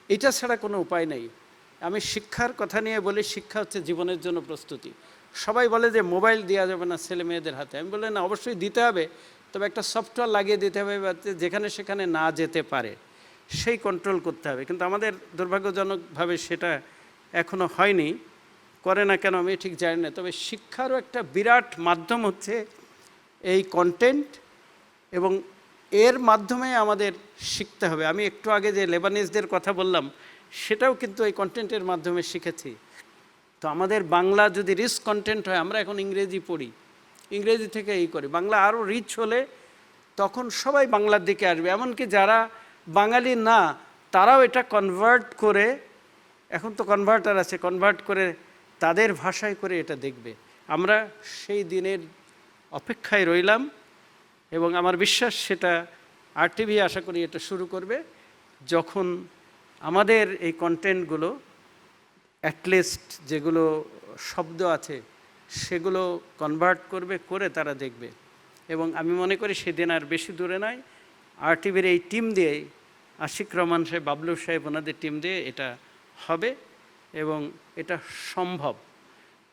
এটা ছাড়া কোনো উপায় নেই। আমি শিক্ষার কথা নিয়ে বলি, শিক্ষা হচ্ছে জীবনের জন্য প্রস্তুতি। সবাই বলে যে মোবাইল দেওয়া যাবে না ছেলে মেয়েদের হাতে। আমি বলি না, অবশ্যই দিতে হবে, তবে একটা সফটওয়্যার লাগিয়ে দিতে হবে, যেখানে সেখানে না যেতে পারে সেই কন্ট্রোল করতে হবে। কিন্তু আমাদের দুর্ভাগ্যজনকভাবে সেটা এখনও হয়নি। করে না কেন আমি ঠিক জানি না। তবে শিক্ষারও একটা বিরাট মাধ্যম হচ্ছে এই কন্টেন্ট, এবং এর মাধ্যমে আমাদের শিখতে হবে। আমি একটু আগে যে লেবানিজদের কথা বললাম, সেটাও কিন্তু এই কন্টেন্টের মাধ্যমে শিখেছি। তো আমাদের বাংলা যদি রিচ কন্টেন্ট হয়, আমরা এখন ইংরেজি পড়ি, ইংরেজি থেকে এই করি, বাংলা আরও রিচ হলে তখন সবাই বাংলার দিকে আসবে। এমনকি যারা বাঙালি না তারাও এটা কনভার্ট করে, এখন তো কনভার্টার আছে, কনভার্ট করে তাদের ভাষায় করে এটা দেখবে। আমরা সেই দিনের অপেক্ষায় রইলাম এবং আমার বিশ্বাস সেটা আরটিভি আশা করি এটা শুরু করবে, যখন আমাদের এই কন্টেন্টগুলো অ্যাটলিস্ট যেগুলো শব্দ আছে সেগুলো কনভার্ট করবে, করে তারা দেখবে। এবং আমি মনে করি সেদিন আর বেশি দূরে নয়, আরটিভির এই টিম দিয়ে, আশিক রহমান সাহেব, বাবলু সাহেব, ওনাদের টিম দিয়ে এটা হবে এবং এটা সম্ভব।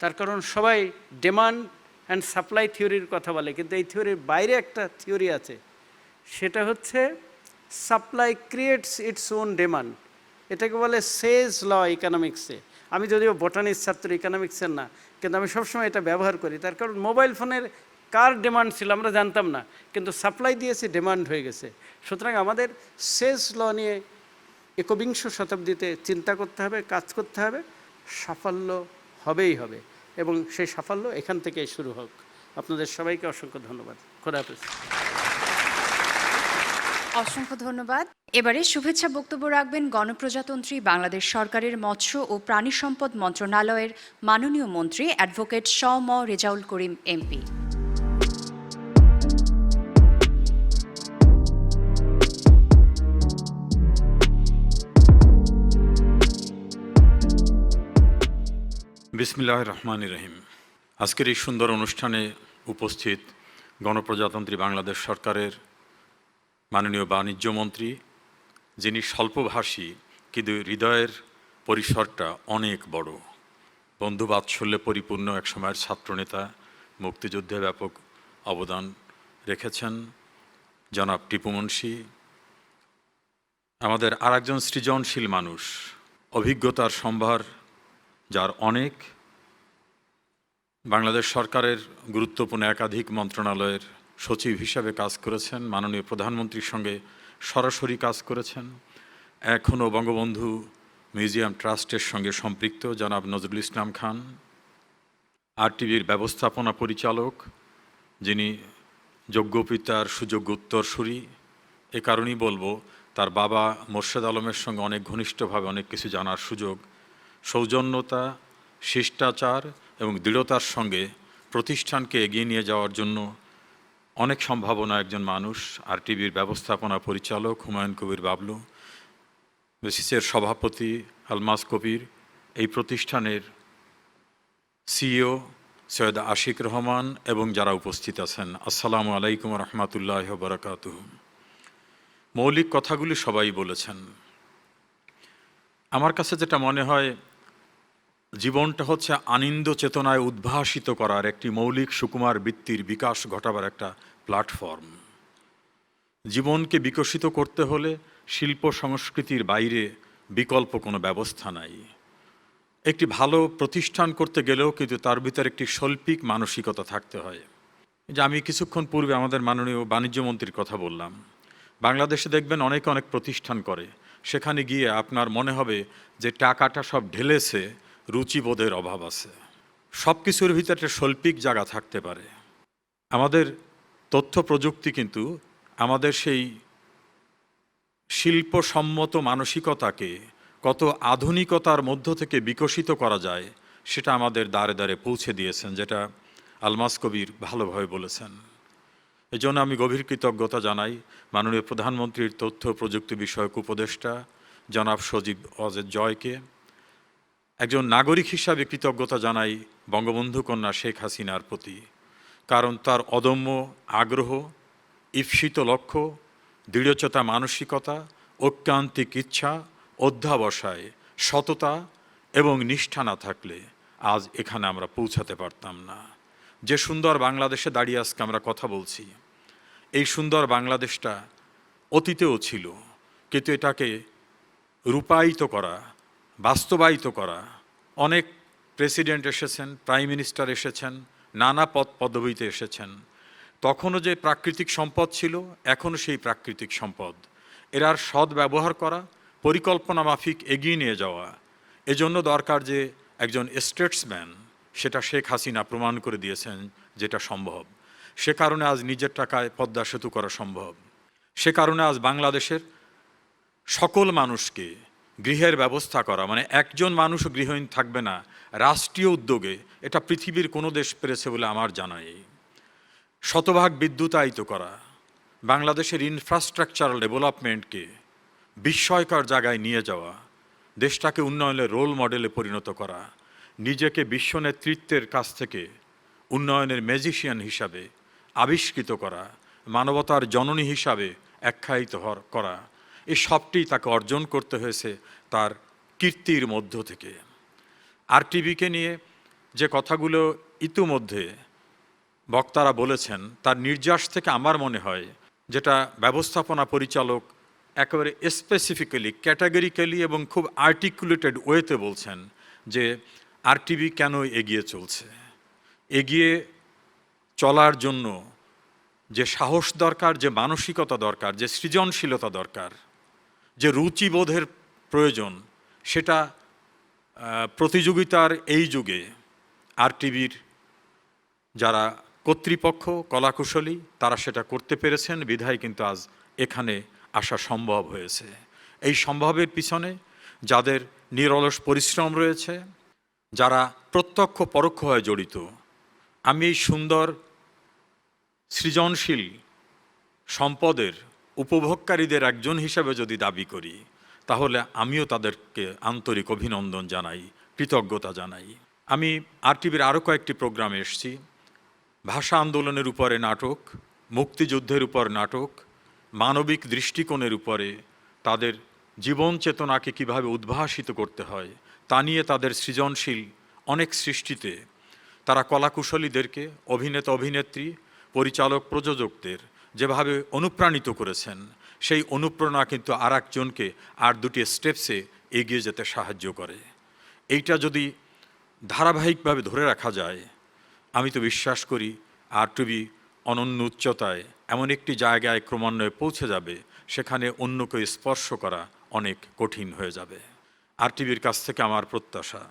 তার কারণ সবাই ডিমান্ড অ্যান্ড সাপ্লাই থিওরির কথা বলে, কিন্তু এই থিওরির বাইরে একটা থিওরি আছে, সেটা হচ্ছে supply creates its own demand. এটাকে বলে সেজ ল ইকোনমিক্সে। আমি যদিও বোটানির ছাত্র, ইকোনমিক্সের না, কিন্তু আমি সবসময় এটা ব্যবহার করি। তার কারণ মোবাইল ফোনের কার ডিমান্ড ছিল আমরা জানতাম না, কিন্তু সাপ্লাই দিয়েছে, ডিমান্ড হয়ে গেছে। সুতরাং আমাদের সেজ ল নিয়ে একবিংশ শতাব্দীতে চিন্তা করতে হবে, কাজ করতে হবে, সাফল্য হবেই হবে এবং সেই সাফল্য এখান থেকেই শুরু হোক। আপনাদের সবাইকে অসংখ্য ধন্যবাদ। খোদা হাফেজ। অসংখ্য ধন্যবাদ। এবারে শুভেচ্ছা বক্তব্য রাখবেন গণপ্রজাতন্ত্রী বাংলাদেশ সরকারের মৎস্য ও প্রাণী সম্পদ মন্ত্রণালয়ের মাননীয় মন্ত্রী অ্যাডভোকেট ম রেজাউল করিম এমপি। বিসমিল্লাহির রহমানির রহিম। আজকের এই সুন্দর অনুষ্ঠানে উপস্থিত গণপ্রজাতন্ত্রী বাংলাদেশ সরকারের মাননীয় বাণিজ্য মন্ত্রী, যিনি স্বল্পভাষী কিন্তু হৃদয়ের পরিসরটা অনেক বড়, বন্ধুবাৎসল্যে পরিপূর্ণ এক সময়ের ছাত্রনেতা, মুক্তিযুদ্ধে ব্যাপক অবদান রেখেছেন জনাব টিপু মুনশি। আমাদের আরেকজন সৃজনশীল মানুষ, অভিজ্ঞতার সম্ভার যার অনেক, বাংলাদেশ সরকারের গুরুত্বপূর্ণ একাধিক মন্ত্রণালয়ের সচিব হিসাবে কাজ করেছেন, মাননীয় প্রধানমন্ত্রীর সঙ্গে সরাসরি কাজ করেছেন, এখনও বঙ্গবন্ধু মিউজিয়াম ট্রাস্টের সঙ্গে সম্পৃক্ত জনাব নজরুল ইসলাম খান, আরটিভির ব্যবস্থাপনা পরিচালক, যিনি যোগ্য পিতার সুযোগ্য উত্তরসূরি। এ কারণেই বলবো, তার বাবা মোর্শেদ আলমের সঙ্গে অনেক ঘনিষ্ঠভাবে অনেক কিছু জানার সুযোগ, সৌজন্যতা, শিষ্টাচার এবং দৃঢ়তার সঙ্গে প্রতিষ্ঠানকে এগিয়ে নিয়ে যাওয়ার জন্য অনেক সম্ভাবনা একজন মানুষ। আরটিভির ব্যবস্থাপনা পরিচালক হুমায়ুন কবির বাবলু, বেসিসের সভাপতি আলমাস কবির, এই প্রতিষ্ঠানের সিইও সৈয়দ আশিক রহমান এবং যারা উপস্থিত আছেন, আসসালামু আলাইকুম রহমতুল্লাহ বারাকাতুহ। মৌলিক কথাগুলি সবাই বলেছেন। আমার কাছে যেটা মনে হয়, জীবনটা হচ্ছে আনন্দ চেতনায় উদ্ভাসিত করার একটি মৌলিক সুকুমার বৃত্তির বিকাশ ঘটাবার একটা প্ল্যাটফর্ম। জীবনকে বিকশিত করতে হলে শিল্প সংস্কৃতির বাইরে বিকল্প কোনো ব্যবস্থা নাই। একটি ভালো প্রতিষ্ঠান করতে গেলেও কিন্তু তার ভিতরে একটি শৈল্পিক মানসিকতা থাকতে হয়। যে আমি কিছুক্ষণ পূর্বে আমাদের মাননীয় বাণিজ্য মন্ত্রীর কথা বললাম, বাংলাদেশে দেখবেন অনেক অনেক প্রতিষ্ঠান করে, সেখানে গিয়ে আপনার মনে হবে যে টাকাটা সব ঢেলেছে, রুচিবোধের অভাব আছে। সব কিছুর ভিতরে একটা শৈল্পিক জায়গা থাকতে পারে। আমাদের তথ্য প্রযুক্তি কিন্তু আমাদের সেই শিল্পসম্মত মানসিকতাকে কত আধুনিকতার মধ্য থেকে বিকশিত করা যায় সেটা আমাদের দ্বারে দ্বারে পৌঁছে দিয়েছেন, যেটা আলমাস কবির ভালোভাবে বলেছেন। এজন্য আমি গভীর কৃতজ্ঞতা জানাই মাননীয় প্রধানমন্ত্রীর তথ্য প্রযুক্তি বিষয়ক উপদেষ্টা জনাব সজীব ওয়াজেদ জয়কে। একজন নাগরিক হিসাবে কৃতজ্ঞতা জানাই বঙ্গবন্ধু কন্যা শেখ হাসিনার প্রতি, কারণ তার অদম্য আগ্রহ, ঈপ্সিত লক্ষ্য, দৃঢ়চেতা মানসিকতা, ঐকান্তিক ইচ্ছা, অধ্যাবসায়, সততা এবং নিষ্ঠা না থাকলে আজ এখানে আমরা পৌঁছাতে পারতাম না। যে সুন্দর বাংলাদেশে দাঁড়িয়ে আজকে আমরা কথা বলছি, এই সুন্দর বাংলাদেশটা অতীতেও ছিল, কিন্তু এটাকে রূপায়িত করা, বাস্তবায়িত করা, অনেক প্রেসিডেন্ট এসেছেন, প্রাইম মিনিস্টার এসেছেন, নানা পদ পদবিতে এসেছেন। তখনও যে প্রাকৃতিক সম্পদ ছিল, এখনও সেই প্রাকৃতিক সম্পদ, এরার সৎ ব্যবহার করা, পরিকল্পনা মাফিক এগিয়ে নিয়ে যাওয়া। এজন্য দরকার যে একজন স্টেটসম্যান, সেটা শেখ হাসিনা প্রমাণ করে দিয়েছেন যেটা সম্ভব। সে কারণে আজ নিজের টাকায় পদ্মা সেতু করা সম্ভব। সে কারণে আজ বাংলাদেশের সকল মানুষকে গৃহের ব্যবস্থা করা, মানে একজন মানুষও গৃহহীন থাকবে না, রাষ্ট্রীয় উদ্যোগে, এটা পৃথিবীর কোনো দেশ পেরেছে বলে আমার জানা নেই। শতভাগ বিদ্যুতায়িত করা, বাংলাদেশের ইনফ্রাস্ট্রাকচারাল ডেভেলপমেন্টকে বিস্ময়কর জায়গায় নিয়ে যাওয়া, দেশটাকে উন্নয়নের রোল মডেলে পরিণত করা, নিজেকে বিশ্ব নেতৃত্বের কাছ থেকে উন্নয়নের ম্যাজিশিয়ান হিসাবে আবিষ্কৃত করা, মানবতার জননী হিসাবে আখ্যায়িত করা, এই সবটি তাকে অর্জন করতে হয়েছে তার কীর্তির মধ্য থেকে। আরটিভিকে নিয়ে যে কথাগুলো ইতিমধ্যে বক্তারা বলেছেন, তার নির্যাস থেকে আমার মনে হয় যেটা ব্যবস্থাপনা পরিচালক একেবারে স্পেসিফিক্যালি, ক্যাটাগরিক্যালি এবং খুব আর্টিকুলেটেড ওয়েতে বলছেন যে আরটিভি কেন এগিয়ে চলছে। এগিয়ে চলার জন্য যে সাহস দরকার, যে মানসিকতা দরকার, যে সৃজনশীলতা দরকার, যে রুচিবোধের প্রয়োজন, সেটা প্রতিযোগিতার এই যুগে আরটিভির যারা কর্তৃপক্ষ, কলাকুশলী, তারা সেটা করতে পেরেছেন বিধায় কিন্তু আজ এখানে আসা সম্ভব হয়েছে। এই সম্ভবের পিছনে যাদের নিরলস পরিশ্রম রয়েছে, যারা প্রত্যক্ষ পরোক্ষভাবে জড়িত, আমি এই সুন্দর সৃজনশীল সম্পদের উপভোগকারীদের একজন হিসাবে যদি দাবি করি, তাহলে আমিও তাদেরকে আন্তরিক অভিনন্দন জানাই, কৃতজ্ঞতা জানাই। আমি আরটিভির আরও কয়েকটি প্রোগ্রামে এসেছি। ভাষা আন্দোলনের উপরে নাটক, মুক্তিযুদ্ধের উপর নাটক, মানবিক দৃষ্টিকোণের উপরে তাদের জীবন চেতনাকে কিভাবে উদ্ভাসিত করতে হয় তা নিয়ে তাদের সৃজনশীল অনেক সৃষ্টিতে তারা কলাকুশলীদেরকে, অভিনেতা অভিনেত্রী, পরিচালক প্রযোজকদের যেভাবে অনুপ্রাণিত করেছেন, সেই অনুপ্রেরণা কিন্তু আর একজনকে আর দুটি স্টেপসে এগিয়ে যেতে সাহায্য করে। এইটা যদি ধারাবাহিকভাবে ধরে রাখা যায়, আমি তো বিশ্বাস করি আরটিভি অনন্য উচ্চতায় এমন একটি জায়গায় ক্রমান্বয়ে পৌঁছে যাবে, সেখানে অন্যকে স্পর্শ করা অনেক কঠিন হয়ে যাবে। আরটিভির কাছ থেকে আমার প্রত্যাশা,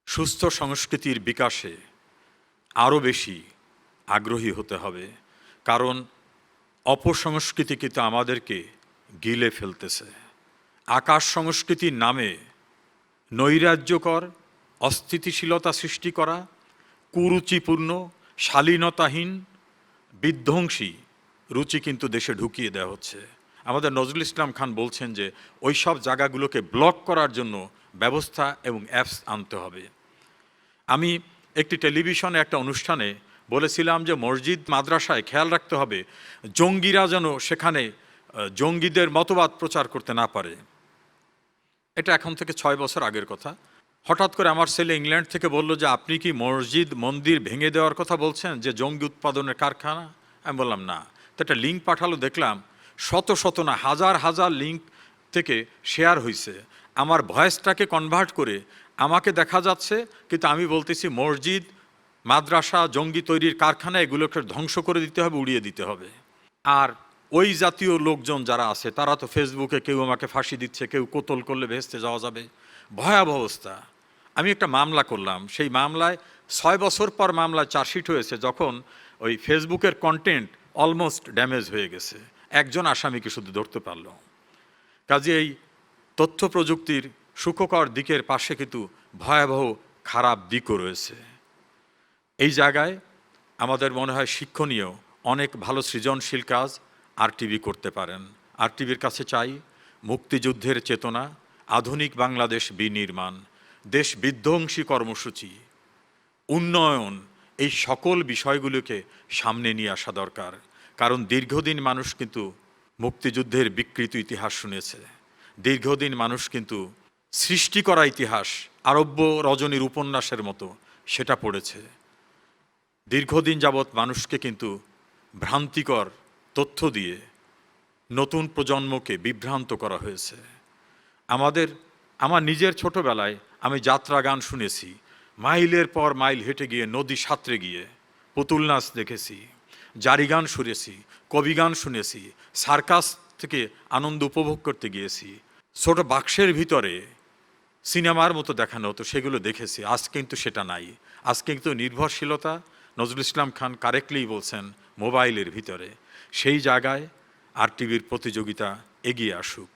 সুস্থ সংস্কৃতির বিকাশে আরও বেশি আগ্রহী হতে হবে, কারণ অপসংস্কৃতি কিন্তু আমাদেরকে গিলে ফেলতেছে। আকাশ সংস্কৃতির নামে নৈরাজ্যকর অস্থিতিশীলতা সৃষ্টি করা, কুরুচিপূর্ণ, শালীনতাহীন, বিধ্বংসী রুচি কিন্তু দেশে ঢুকিয়ে দেওয়া হচ্ছে। আমাদের নজরুল ইসলাম খান বলছেন যে ওই সব জায়গাগুলোকে ব্লক করার জন্য ব্যবস্থা এবং অ্যাপস আনতে হবে। আমি একটি টেলিভিশনে একটা অনুষ্ঠানে বলেছিলাম যে মসজিদ মাদ্রাসায় খেয়াল রাখতে হবে জঙ্গিরা যেন সেখানে জঙ্গিদের মতবাদ প্রচার করতে না পারে। এটা এখন থেকে 6 বছর আগের কথা। হঠাৎ করে আমার ছেলে ইংল্যান্ড থেকে বলল যে আপনি কি মসজিদ মন্দির ভেঙে দেওয়ার কথা বলছেন, যে জঙ্গি উৎপাদনের কারখানা? আমি বললাম না। তো একটা লিঙ্ক পাঠালো, দেখলাম শত শত না হাজার হাজার লিঙ্ক থেকে শেয়ার হয়েছে। আমার ভয়েসটাকে কনভার্ট করে আমাকে দেখা যাচ্ছে, কিন্তু আমি বলতেছি মসজিদ মাদ্রাসা জঙ্গি তৈরির কারখানা, এগুলোকে ধ্বংস করে দিতে হবে, উড়িয়ে দিতে হবে। আর ওই জাতীয় লোকজন যারা আছে তারা তো ফেসবুকে কেউ আমাকে ফাঁসি দিচ্ছে, কেউ কোতল করলে ভেস্তে যাওয়া যাবে, ভয়াবহ অবস্থা। আমি একটা মামলা করলাম, সেই মামলায় 6 বছর পর মামলায় চার্জশিট হয়েছে, যখন ওই ফেসবুকের কন্টেন্ট অলমোস্ট ড্যামেজ হয়ে গেছে, একজন আসামিকে শুধু ধরতে পারল। কাজে এই তথ্য প্রযুক্তির সুখকর দিকের পাশে কিন্তু ভয়াবহ খারাপ দিকও রয়েছে। এই জায়গায় আমাদের মনে হয় শিক্ষণীয় অনেক ভালো সৃজনশীল কাজ আরটিভি করতে পারেন। আরটিভির কাছে চাই মুক্তিযুদ্ধের চেতনা, আধুনিক বাংলাদেশ বিনির্মাণ, দেশ বিধ্বংসী কর্মসূচি, উন্নয়ন, এই সকল বিষয়গুলোকে সামনে নিয়ে আসা দরকার। কারণ দীর্ঘদিন মানুষ কিন্তু মুক্তিযুদ্ধের বিকৃত ইতিহাস শুনেছে, দীর্ঘদিন মানুষ কিন্তু সৃষ্টি করা ইতিহাস আরব্য রজনীর উপন্যাসের মতো সেটা পড়েছে। দীর্ঘদিন যাবৎ মানুষকে কিন্তু ভ্রান্তিকর তথ্য দিয়ে নতুন প্রজন্মকে বিভ্রান্ত করা হয়েছে। আমার নিজের ছোটবেলায় আমি যাত্রা গান শুনেছি, মাইলের পর মাইল হেঁটে গিয়ে নদী সাঁতরে গিয়ে পুতুল নাচ দেখেছি, জারি গান শুনেছি, কবি গান শুনেছি, সার্কাস থেকে আনন্দ উপভোগ করতে গিয়েছি। ছোট বাক্সের ভিতরে সিনেমার মতো দেখানো হতো, সেগুলো দেখেছি। আজ কিন্তু সেটা নাই। আজ কিন্তু নির্ভরশীলতা, নজরুল ইসলাম খান কারেক্টলি বলছেন, মোবাইলের ভিতরে। সেই জায়গায় RTVর প্রতিযোগিতা এগিয়ে আসুক।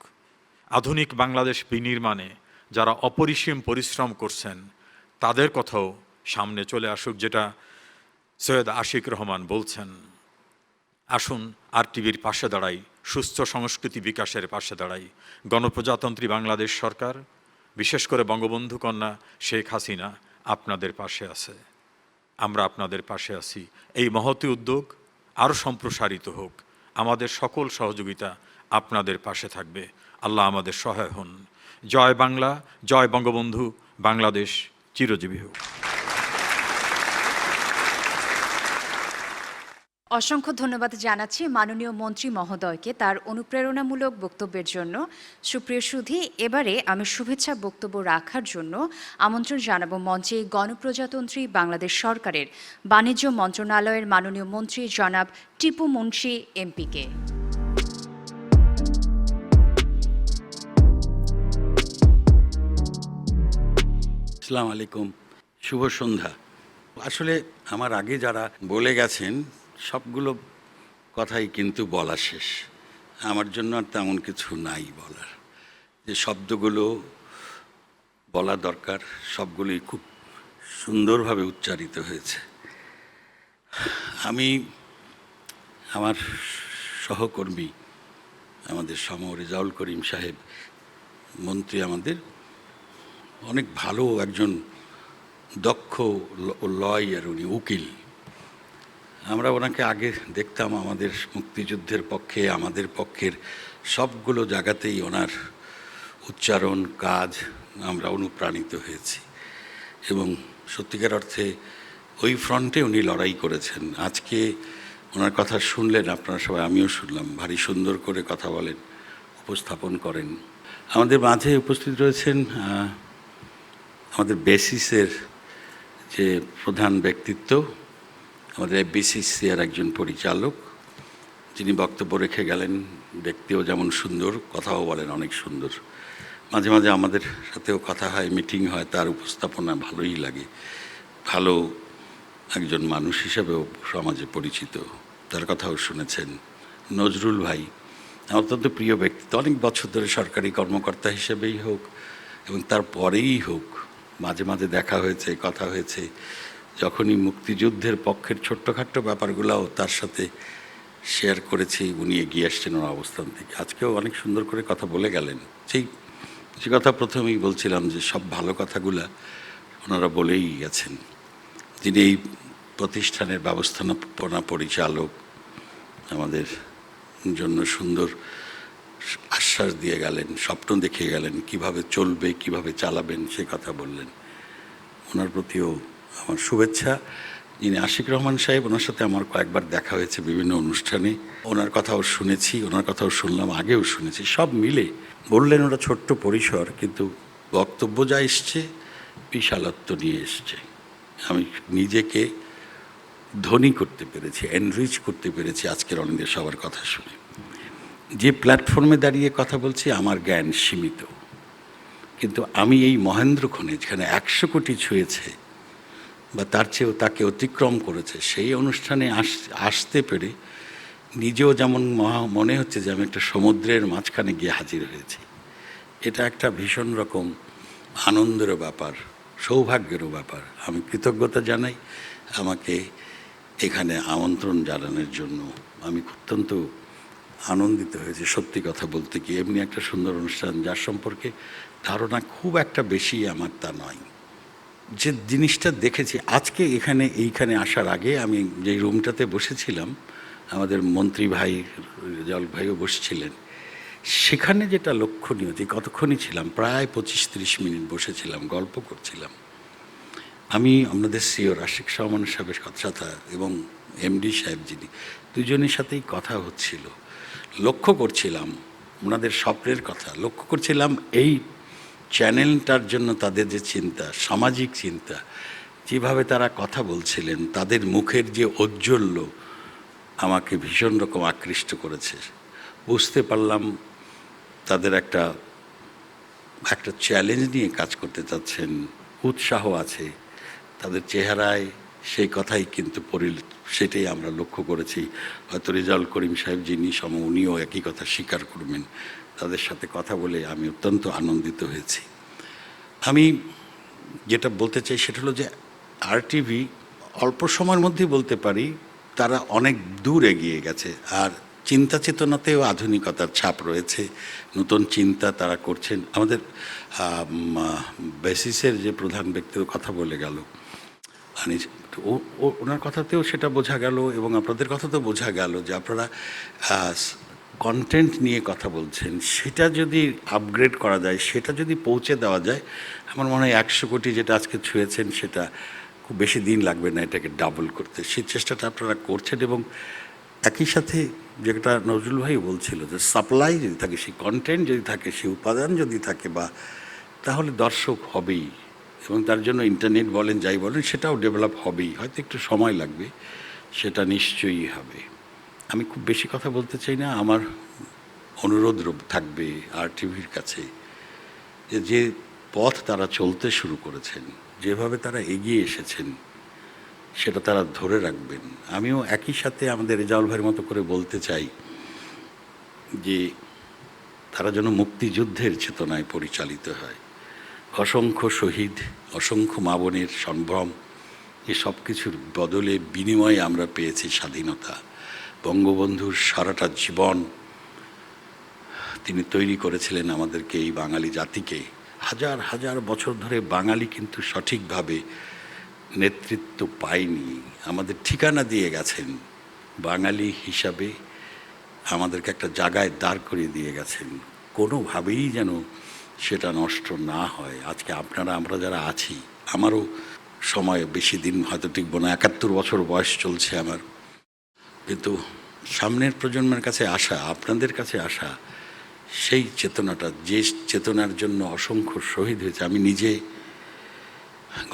আধুনিক বাংলাদেশ বিনির্মাণে যারা অপরিসীম পরিশ্রম করছেন তাদের কথাও সামনে চলে আসুক, যেটা সৈয়দ আশিক রহমান বলছেন। আসুন RTVর পাশে দাঁড়াই, সুস্থ সংস্কৃতি বিকাশের পাশে দাঁড়াই। গণপ্রজাতন্ত্রী বাংলাদেশ সরকার, বিশেষ করে বঙ্গবন্ধু কন্যা শেখ হাসিনা আপনাদের পাশে আছে, আমরা আপনাদের পাশে আছি। এই মহতী উদ্যোগ আরও সম্প্রসারিত হোক। আমাদের সকল সহযোগিতা আপনাদের পাশে থাকবে। আল্লাহ আমাদের সহায় হন। জয় বাংলা, জয় বঙ্গবন্ধু, বাংলাদেশ চিরজীবী হোক। অসংখ্য ধন্যবাদ জানাচ্ছি মাননীয় মন্ত্রী মহোদয়কে তার অনুপ্রেরণামূলক বক্তব্যের জন্য। সুপ্রিয় সুধী, এবারে আমি শুভেচ্ছা বক্তব্য রাখার জন্য আমন্ত্রণ জানাবো মঞ্চে গণপ্রজাতন্ত্রী বাংলাদেশ সরকারের বাণিজ্য মন্ত্রণালয়ের মাননীয় মন্ত্রী জনাব টিপু মুন্সি এমপিকে। আসসালামু আলাইকুম, শুভ সন্ধ্যা। আসলে আমার আগে যারা বলে গেছেন সবগুলো কথাই কিন্তু বলা শেষ। আমার জন্য আর তেমন কিছু নাই বলার। যে শব্দগুলো বলা দরকার সবগুলোই খুব সুন্দরভাবে উচ্চারিত হয়েছে। আমি আমার সহকর্মী আমাদের রেজাউল করিম সাহেব মন্ত্রী আমাদের অনেক ভালো একজন দক্ষ লয়ার, উনি উকিল। আমরা ওনাকে আগে দেখতাম আমাদের মুক্তিযুদ্ধের পক্ষে, আমাদের পক্ষের সবগুলো জায়গাতেই ওনার উচ্চারণ, কাজ আমরা অনুপ্রাণিত হয়েছি এবং সত্যিকার অর্থে ওই ফ্রন্টে উনি লড়াই করেছেন। আজকে ওনার কথা শুনলেন আপনারা সবাই, আমিও শুনলাম। ভারী সুন্দর করে কথা বলেন, উপস্থাপন করেন। আমাদের মাঝে উপস্থিত রয়েছেন আমাদের বেসিসের যে প্রধান ব্যক্তিত্ব, আমাদের FBCCR একজন পরিচালক, যিনি বক্তব্য রেখে গেলেন। ব্যক্তিও যেমন সুন্দর, কথাও বলেন অনেক সুন্দর। মাঝে মাঝে আমাদের সাথেও কথা হয়, মিটিং হয়, তার উপস্থাপনা ভালোই লাগে। ভালো একজন মানুষ হিসেবেও সমাজে পরিচিত, তার কথাও শুনেছেন। নজরুল ভাই আমার অত্যন্ত প্রিয় ব্যক্তিত্ব, অনেক বছর ধরে সরকারি কর্মকর্তা হিসেবেই হোক এবং তারপরেই হোক মাঝে মাঝে দেখা হয়েছে, কথা হয়েছে। যখনই মুক্তিযুদ্ধের পক্ষের ছোট্টখাট্ট ব্যাপারগুলোও তার সাথে শেয়ার করেছি, উনি এগিয়ে আসছেন ওনার অবস্থান থেকে। আজকেও অনেক সুন্দর করে কথা বলে গেলেন। যে কথা প্রথমেই বলছিলাম, যে সব ভালো কথাগুলা ওনারা বলেই গেছেন। যিনি এই প্রতিষ্ঠানের ব্যবস্থাপনা পরিচালক, আমাদের জন্য সুন্দর আশ্বাস দিয়ে গেলেন, স্বপ্ন দেখে গেলেন, কিভাবে চলবে, কিভাবে চালাবেন সে কথা বললেন। ওনার প্রতিও আমার শুভেচ্ছা। যিনি আশিক রহমান সাহেব, ওনার সাথে আমার কয়েকবার দেখা হয়েছে বিভিন্ন অনুষ্ঠানে। ওনার কথাও শুনেছি, ওনার কথাও শুনলাম, আগেও শুনেছি। সব মিলে বললেন ওরা ছোট্ট পরিসর, কিন্তু বক্তব্য যা এসছে বিশালত্ব নিয়ে এসছে। আমি নিজেকে ধনী করতে পেরেছি, এনরিচ করতে পেরেছি আজকের অনেকের সবার কথা শুনে। যে প্ল্যাটফর্মে দাঁড়িয়ে কথা বলছি আমার জ্ঞান সীমিত, কিন্তু আমি এই মহেন্দ্রক্ষণে যেখানে 100 কোটি ছুঁয়েছে বা তার চেয়েও তাকে অতিক্রম করেছে, সেই অনুষ্ঠানে আসতে পেরে নিজেও যেমন মনে হচ্ছে যে আমি একটা সমুদ্রের মাঝখানে গিয়ে হাজির হয়েছি। এটা একটা ভীষণ রকম আনন্দেরও ব্যাপার, সৌভাগ্যেরও ব্যাপার। আমি কৃতজ্ঞতা জানাই আমাকে এখানে আমন্ত্রণ জানানোর জন্য। আমি অত্যন্ত আনন্দিত হয়েছি সত্যি কথা বলতে কি। এমনি একটা সুন্দর অনুষ্ঠান যার সম্পর্কে ধারণা খুব একটা বেশি আমার তা নয়। যে জিনিসটা দেখেছি আজকে এইখানে আসার আগে, আমি যে রুমটাতে বসেছিলাম, আমাদের মন্ত্রী ভাই রেজাউল ভাইও বসেছিলেন, সেখানে যেটা লক্ষণীয়, যে কতক্ষণই ছিলাম, প্রায় 25-30 মিনিট বসেছিলাম, গল্প করছিলাম। আমি আপনাদের সিও আশিক রহমান সাহেবের কথা এবং MD সাহেব যিনি, দুজনের সাথেই কথা হচ্ছিল। লক্ষ্য করছিলাম ওনাদের স্বপ্নের কথা, লক্ষ্য করছিলাম এই চ্যানেলটার জন্য তাদের যে চিন্তা, সামাজিক চিন্তা, যেভাবে তারা কথা বলছিলেন, তাদের মুখের যে ঔজ্জ্বল্য আমাকে ভীষণ রকম আকৃষ্ট করেছে। বুঝতে পারলাম তাদের একটা একটা চ্যালেঞ্জ নিয়ে কাজ করতে চাচ্ছেন, উৎসাহ আছে তাদের চেহারায়, সেই কথাই কিন্তু সেটাই আমরা লক্ষ্য করেছি। হয়তো রেজাউল করিম সাহেব যিনি উনিও একই কথা স্বীকার করবেন। তাদের সাথে কথা বলে আমি অত্যন্ত আনন্দিত হয়েছি। আমি যেটা বলতে চাই সেটা হলো যে আরটিভি অল্প সময়ের মধ্যেই বলতে পারি তারা অনেক দূর এগিয়ে গেছে, আর চিন্তা চেতনাতেও আধুনিকতার ছাপ রয়েছে। নতুন চিন্তা তারা করছেন। আমাদের বেসিসের যে প্রধান ব্যক্তির কথা বলে গেল, ওনার কথাতেও সেটা বোঝা গেল এবং আপনাদের কথাতেও বোঝা গেল যে আপনারা কন্টেন্ট নিয়ে কথা বলছেন। সেটা যদি আপগ্রেড করা যায়, সেটা যদি পৌঁছে দেওয়া যায়, আমার মনে হয় 100 কোটি যেটা আজকে ছুঁয়েছেন সেটা খুব বেশি দিন লাগবে না এটাকে ডাবল করতে। সেই চেষ্টাটা আপনারা করছেন এবং একই সাথে যেটা নজরুল ভাই বলছিল যে সাপ্লাই যদি থাকে, সেই কন্টেন্ট যদি থাকে, সেই উপাদান যদি থাকে তাহলে দর্শক হবেই এবং তার জন্য ইন্টারনেট বলেন যাই বলেন সেটাও ডেভেলপ হবেই। হয়তো একটু সময় লাগবে, সেটা নিশ্চয়ই হবে। আমি খুব বেশি কথা বলতে চাই না। আমার অনুরোধ থাকবে আরটিভির কাছে যে পথ তারা চলতে শুরু করেছেন, যেভাবে তারা এগিয়ে এসেছেন, সেটা তারা ধরে রাখবেন। আমিও একই সাথে আমাদের রেজাউল ভাইয়ের মতো করে বলতে চাই যে তারা যেন মুক্তিযুদ্ধের চেতনায় পরিচালিত হয়। অসংখ্য শহীদ, অসংখ্য মা বোনের সম্ভ্রম, এ সব কিছুর বদলে বিনিময়ে আমরা পেয়েছি স্বাধীনতা। বঙ্গবন্ধুর সারাটা জীবন তিনি তৈরি করেছিলেন আমাদেরকে, এই বাঙালি জাতিকে। হাজার হাজার বছর ধরে বাঙালি কিন্তু সঠিকভাবে নেতৃত্ব পায়নি, আমাদের ঠিকানা দিয়ে গেছেন। বাঙালি হিসাবে আমাদেরকে একটা জায়গায় দাঁড় করিয়ে দিয়ে গেছেন। কোনোভাবেই যেন সেটা নষ্ট না হয়। আজকে আমরা যারা আছি, আমারও সময় বেশি দিন হয়তো টিকবো না, 71 বছর বয়স চলছে আমার, কিন্তু সামনের প্রজন্মের কাছে আসা, আপনাদের কাছে আসা, সেই চেতনাটা, যে চেতনার জন্য অসংখ্য শহীদ হয়েছে। আমি নিজে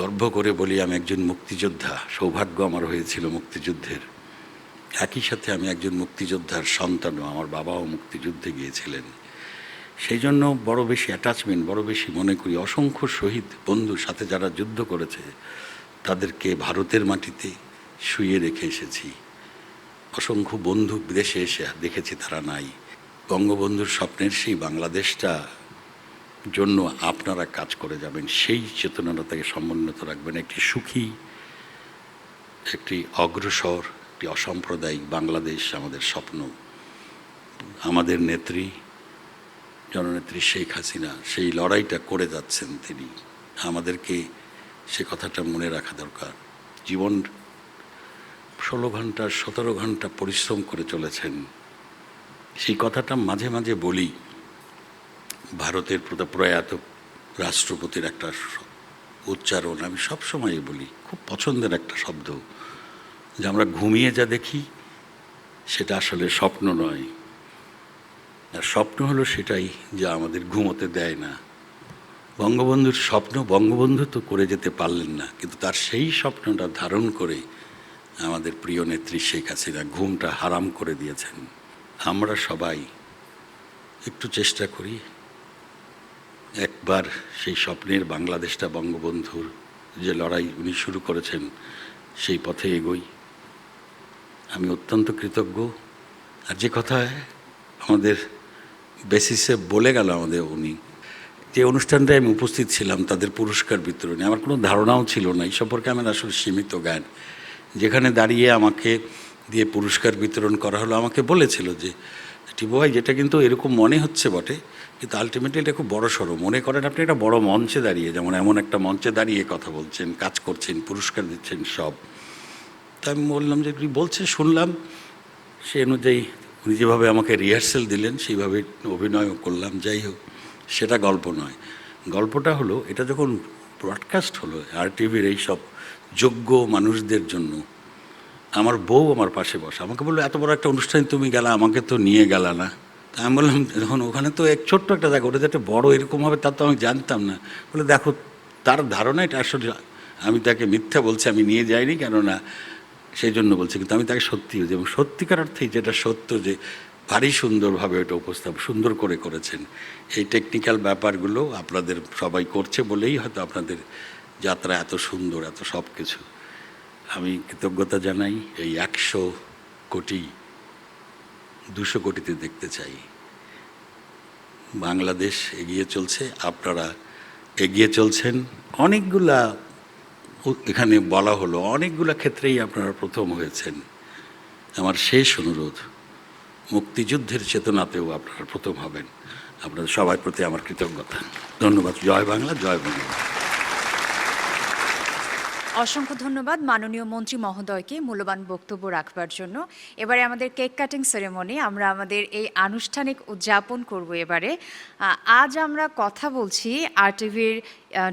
গর্ব করে বলি আমি একজন মুক্তিযোদ্ধা, সৌভাগ্য আমার হয়েছিল মুক্তিযুদ্ধের। একই সাথে আমি একজন মুক্তিযোদ্ধার সন্তানও, আমার বাবাও মুক্তিযুদ্ধে গিয়েছিলেন। সেই জন্য বড় বেশি অ্যাটাচমেন্ট, বড় বেশি মনে করি। অসংখ্য শহীদ বন্ধুর সাথে যারা যুদ্ধ করেছে তাদেরকে ভারতের মাটিতে শুইয়ে রেখে এসেছি। অসংখ্য বন্ধু বিদেশে এসে দেখেছি তারা নাই। বঙ্গবন্ধুর স্বপ্নের সেই বাংলাদেশটা জন্য আপনারা কাজ করে যাবেন, সেই চেতনাটা থেকে সমুন্নত রাখবেন। একটি সুখী, একটি অগ্রসর, একটি অসাম্প্রদায়িক বাংলাদেশ আমাদের স্বপ্ন। আমাদের নেত্রী, জননেত্রী শেখ হাসিনা সেই লড়াইটা করে যাচ্ছেন তিনি। আমাদেরকে সে কথাটা মনে রাখা দরকার। জীবন 16 ঘন্টা 17 ঘন্টা পরিশ্রম করে চলেছেন। সেই কথাটা মাঝে মাঝে বলি। ভারতের প্রয়াত রাষ্ট্রপতির একটা উচ্চারণ আমি সবসময় বলি, খুব পছন্দের একটা শব্দ, যে আমরা ঘুমিয়ে যা দেখি সেটা আসলে স্বপ্ন নয়। আর স্বপ্ন হলো সেটাই যা আমাদের ঘুমোতে দেয় না। বঙ্গবন্ধুর স্বপ্ন বঙ্গবন্ধু তো করে যেতে পারলেন না, কিন্তু তার সেই স্বপ্নটা ধারণ করে আমাদের প্রিয় নেত্রী শেখ হাসিনা ঘুমটা হারাম করে দিয়েছেন। আমরা সবাই একটু চেষ্টা করি একবার সেই স্বপ্নের বাংলাদেশটা, বঙ্গবন্ধুর যে লড়াই উনি শুরু করেছেন, সেই পথে এগোই। আমি অত্যন্ত কৃতজ্ঞ। আর যে কথা আমাদের বেসিসে বলে গেল আমাদের উনি, যে অনুষ্ঠানটায় আমি উপস্থিত ছিলাম তাদের পুরস্কার বিতরণে, আমার কোনো ধারণাও ছিল না এই সম্পর্কে, আমার আসলে সীমিত জ্ঞান। যেখানে দাঁড়িয়ে আমাকে দিয়ে পুরস্কার বিতরণ করা হলো, আমাকে বলেছিল যে টিপু ভাই, যেটা কিন্তু এরকম মনে হচ্ছে বটে, কিন্তু আলটিমেটলি এটা খুব বড় সড়ো। মনে করেন আপনি একটা বড় মঞ্চে দাঁড়িয়ে, যেমন এমন একটা মঞ্চে দাঁড়িয়ে কথা বলছেন, কাজ করছেন, পুরস্কার দিচ্ছেন সব। তা আমি বললাম যে তুই বলছে শুনলাম, সে অনুযায়ী উনি যেভাবে আমাকে রিহার্সেল দিলেন সেইভাবে অভিনয়ও করলাম। যাই হোক, সেটা গল্প নয়। গল্পটা হলো, এটা যখন ব্রডকাস্ট হলো আরটিভির এইসব যোগ্য মানুষদের জন্য, আমার বউ আমার পাশে বসা, আমাকে বললো এত বড় একটা অনুষ্ঠানে তুমি গেলা, আমাকে তো নিয়ে গেলা না। তা আমি বললাম, যখন ওখানে তো ছোট্ট একটা জায়গা, ওটা যাতে বড় এরকম হবে তা তো আমি জানতাম না। বলে দেখো, তার ধারণা এটা আসলে আমি তাকে মিথ্যা বলছি, আমি নিয়ে যাইনি, কেননা সেই জন্য বলছি। কিন্তু আমি তাকে সত্যি, এবং সত্যিকার অর্থেই যেটা সত্য, যে ভারী সুন্দরভাবে এটা সুন্দর করে করেছেন। এই টেকনিক্যাল ব্যাপারগুলো আপনাদের সবাই করছে বলেই হয়তো আপনাদের যাত্রা এত সুন্দর, এত সব কিছু। আমি কৃতজ্ঞতা জানাই। এই 100 কোটি 200 কোটিতে দেখতে চাই। বাংলাদেশ এগিয়ে চলছে, আপনারা এগিয়ে চলছেন। অনেকগুলা এখানে বলা হলো, অনেকগুলা ক্ষেত্রেই আপনারা প্রথম হয়েছেন। আমার শেষ অনুরোধ, মুক্তিযুদ্ধের চেতনাতেও আপনারা প্রথম হবেন। আপনাদের সবার প্রতি আমার কৃতজ্ঞতা। ধন্যবাদ। জয় বাংলা, জয় বাংলা। অসংখ্য ধন্যবাদ মাননীয় মন্ত্রী মহোদয়কে মূল্যবান বক্তব্য রাখবার জন্য। এবারে আমাদের কেক কাটিং সেরেমনি, আমরা আমাদের এই আনুষ্ঠানিক উদযাপন করব এবারে। আজ আমরা কথা বলছি আরটিভির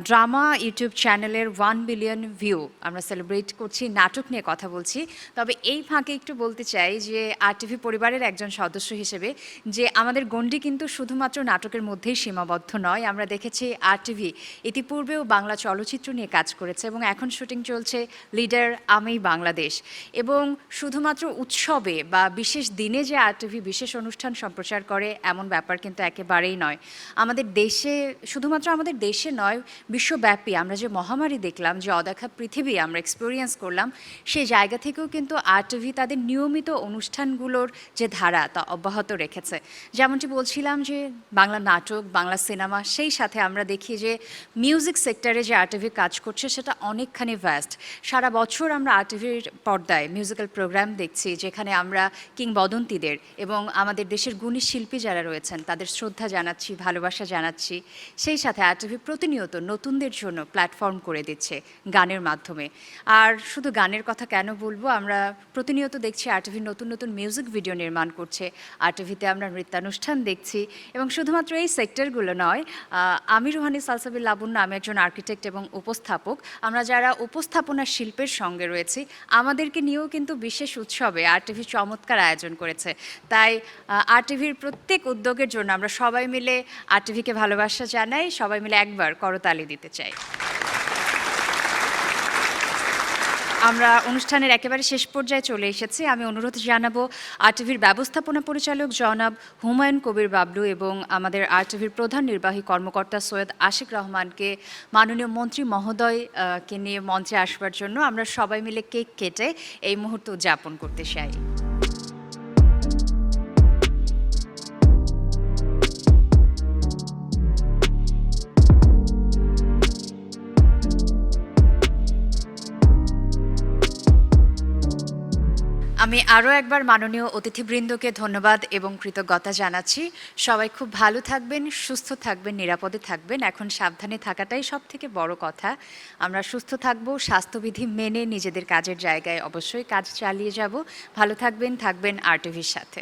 ড্রামা ইউটিউব চ্যানেলের 1 বিলিয়ন ভিউ আমরা সেলিব্রেট করছি, নাটক নিয়ে কথা বলছি। তবে এই ফাঁকে একটু বলতে চাই যে আরটিভি পরিবারের একজন সদস্য হিসেবে যে আমাদের গণ্ডি কিন্তু শুধুমাত্র নাটকের মধ্যেই সীমাবদ্ধ নয়। আমরা দেখেছি আরটিভি ইতিপূর্বেও বাংলা চলচ্চিত্র নিয়ে কাজ করেছে এবং এখন শুটিং চলছে লিডার আমি বাংলাদেশ। এবং শুধুমাত্র উৎসবে বা বিশেষ দিনে যে আরটিভি বিশেষ অনুষ্ঠান সম্প্রচার করে এমন ব্যাপার কিন্তু একেবারেই নয়। আমাদের দেশে, শুধুমাত্র আমাদের দেশে নয়, বিশ্বব্যাপী আমরা যে মহামারী দেখলাম, যে অদেখা পৃথিবী আমরা এক্সপেরিয়েন্স করলাম, সেই জায়গা থেকেও কিন্তু আরটিভি তাদের নিয়মিত অনুষ্ঠানগুলোর যে ধারা তা অব্যাহত রেখেছে। যেমনটি বলছিলাম যে বাংলা নাটক, বাংলা সিনেমা, সেই সাথে আমরা দেখি যে মিউজিক সেক্টরে যে আরটিভি কাজ করছে সেটা অনেকখানি ভ্যাস্ট। সারা বছর আমরা আরটিভির পর্দায় মিউজিক্যাল প্রোগ্রাম দেখছি, যেখানে আমরা কিংবদন্তিদের এবং আমাদের দেশের গুণী শিল্পী যারা রয়েছেন তাদের শ্রদ্ধা জানাচ্ছি, ভালোবাসা জানাচ্ছি। সেই সাথে আরটিভি প্রতিনিয়ত নতুনদের জন্য প্ল্যাটফর্ম করে দিচ্ছে গানের মাধ্যমে। আর শুধু গানের কথা কেন বলবো, আমরা প্রতিনিয়ত দেখছি আরটিভি নতুন নতুন মিউজিক ভিডিও নির্মাণ করছে, আরটিভিতে আমরা নৃত্যানুষ্ঠান দেখছি। এবং শুধুমাত্র এই সেক্টরগুলো নয়, আমি রুহানি সালসাবিল লাবণ্য, আমি একজন আর্কিটেক্ট এবং উপস্থাপক। আমরা যারা উপস্থাপনা শিল্পের সঙ্গে রয়েছি, আমাদেরকে নিয়েও কিন্তু বিশেষ উৎসবে আরটিভি চমৎকার আয়োজন করেছে। তাই আরটিভির প্রত্যেক উদ্যোগের জন্য আমরা সবাই মিলে আরটিভিকে ভালোবাসা জানাই, সবাই মিলে একবার করতালি দিতে চাই। আমরা অনুষ্ঠানের একেবারে শেষ পর্যায়ে চলে এসেছি। আমি অনুরোধ জানাবো আরটিভির ব্যবস্থাপনা পরিচালক জনাব হুমায়ুন কবির বাবলু এবং আমাদের আরটিভির প্রধান নির্বাহী কর্মকর্তা সৈয়দ আশিক রহমানকে মাননীয় মন্ত্রী মহোদয়কে নিয়ে মঞ্চে আসবার জন্য। আমরা সবাই মিলে কেক কেটে এই মুহূর্ত উদযাপন করতে চাই। আমি আরও একবার মাননীয় অতিথিবৃন্দকে ধন্যবাদ এবং কৃতজ্ঞতা জানাচ্ছি। সবাই খুব ভালো থাকবেন, সুস্থ থাকবেন, নিরাপদে থাকবেন। এখন সাবধানে থাকাটাই সব থেকে বড় কথা। আমরা সুস্থ থাকব, স্বাস্থ্যবিধি মেনে নিজেদের কাজের জায়গায় অবশ্যই কাজ চালিয়ে যাব। ভালো থাকবেন, থাকবেন আরটিভির সাথে।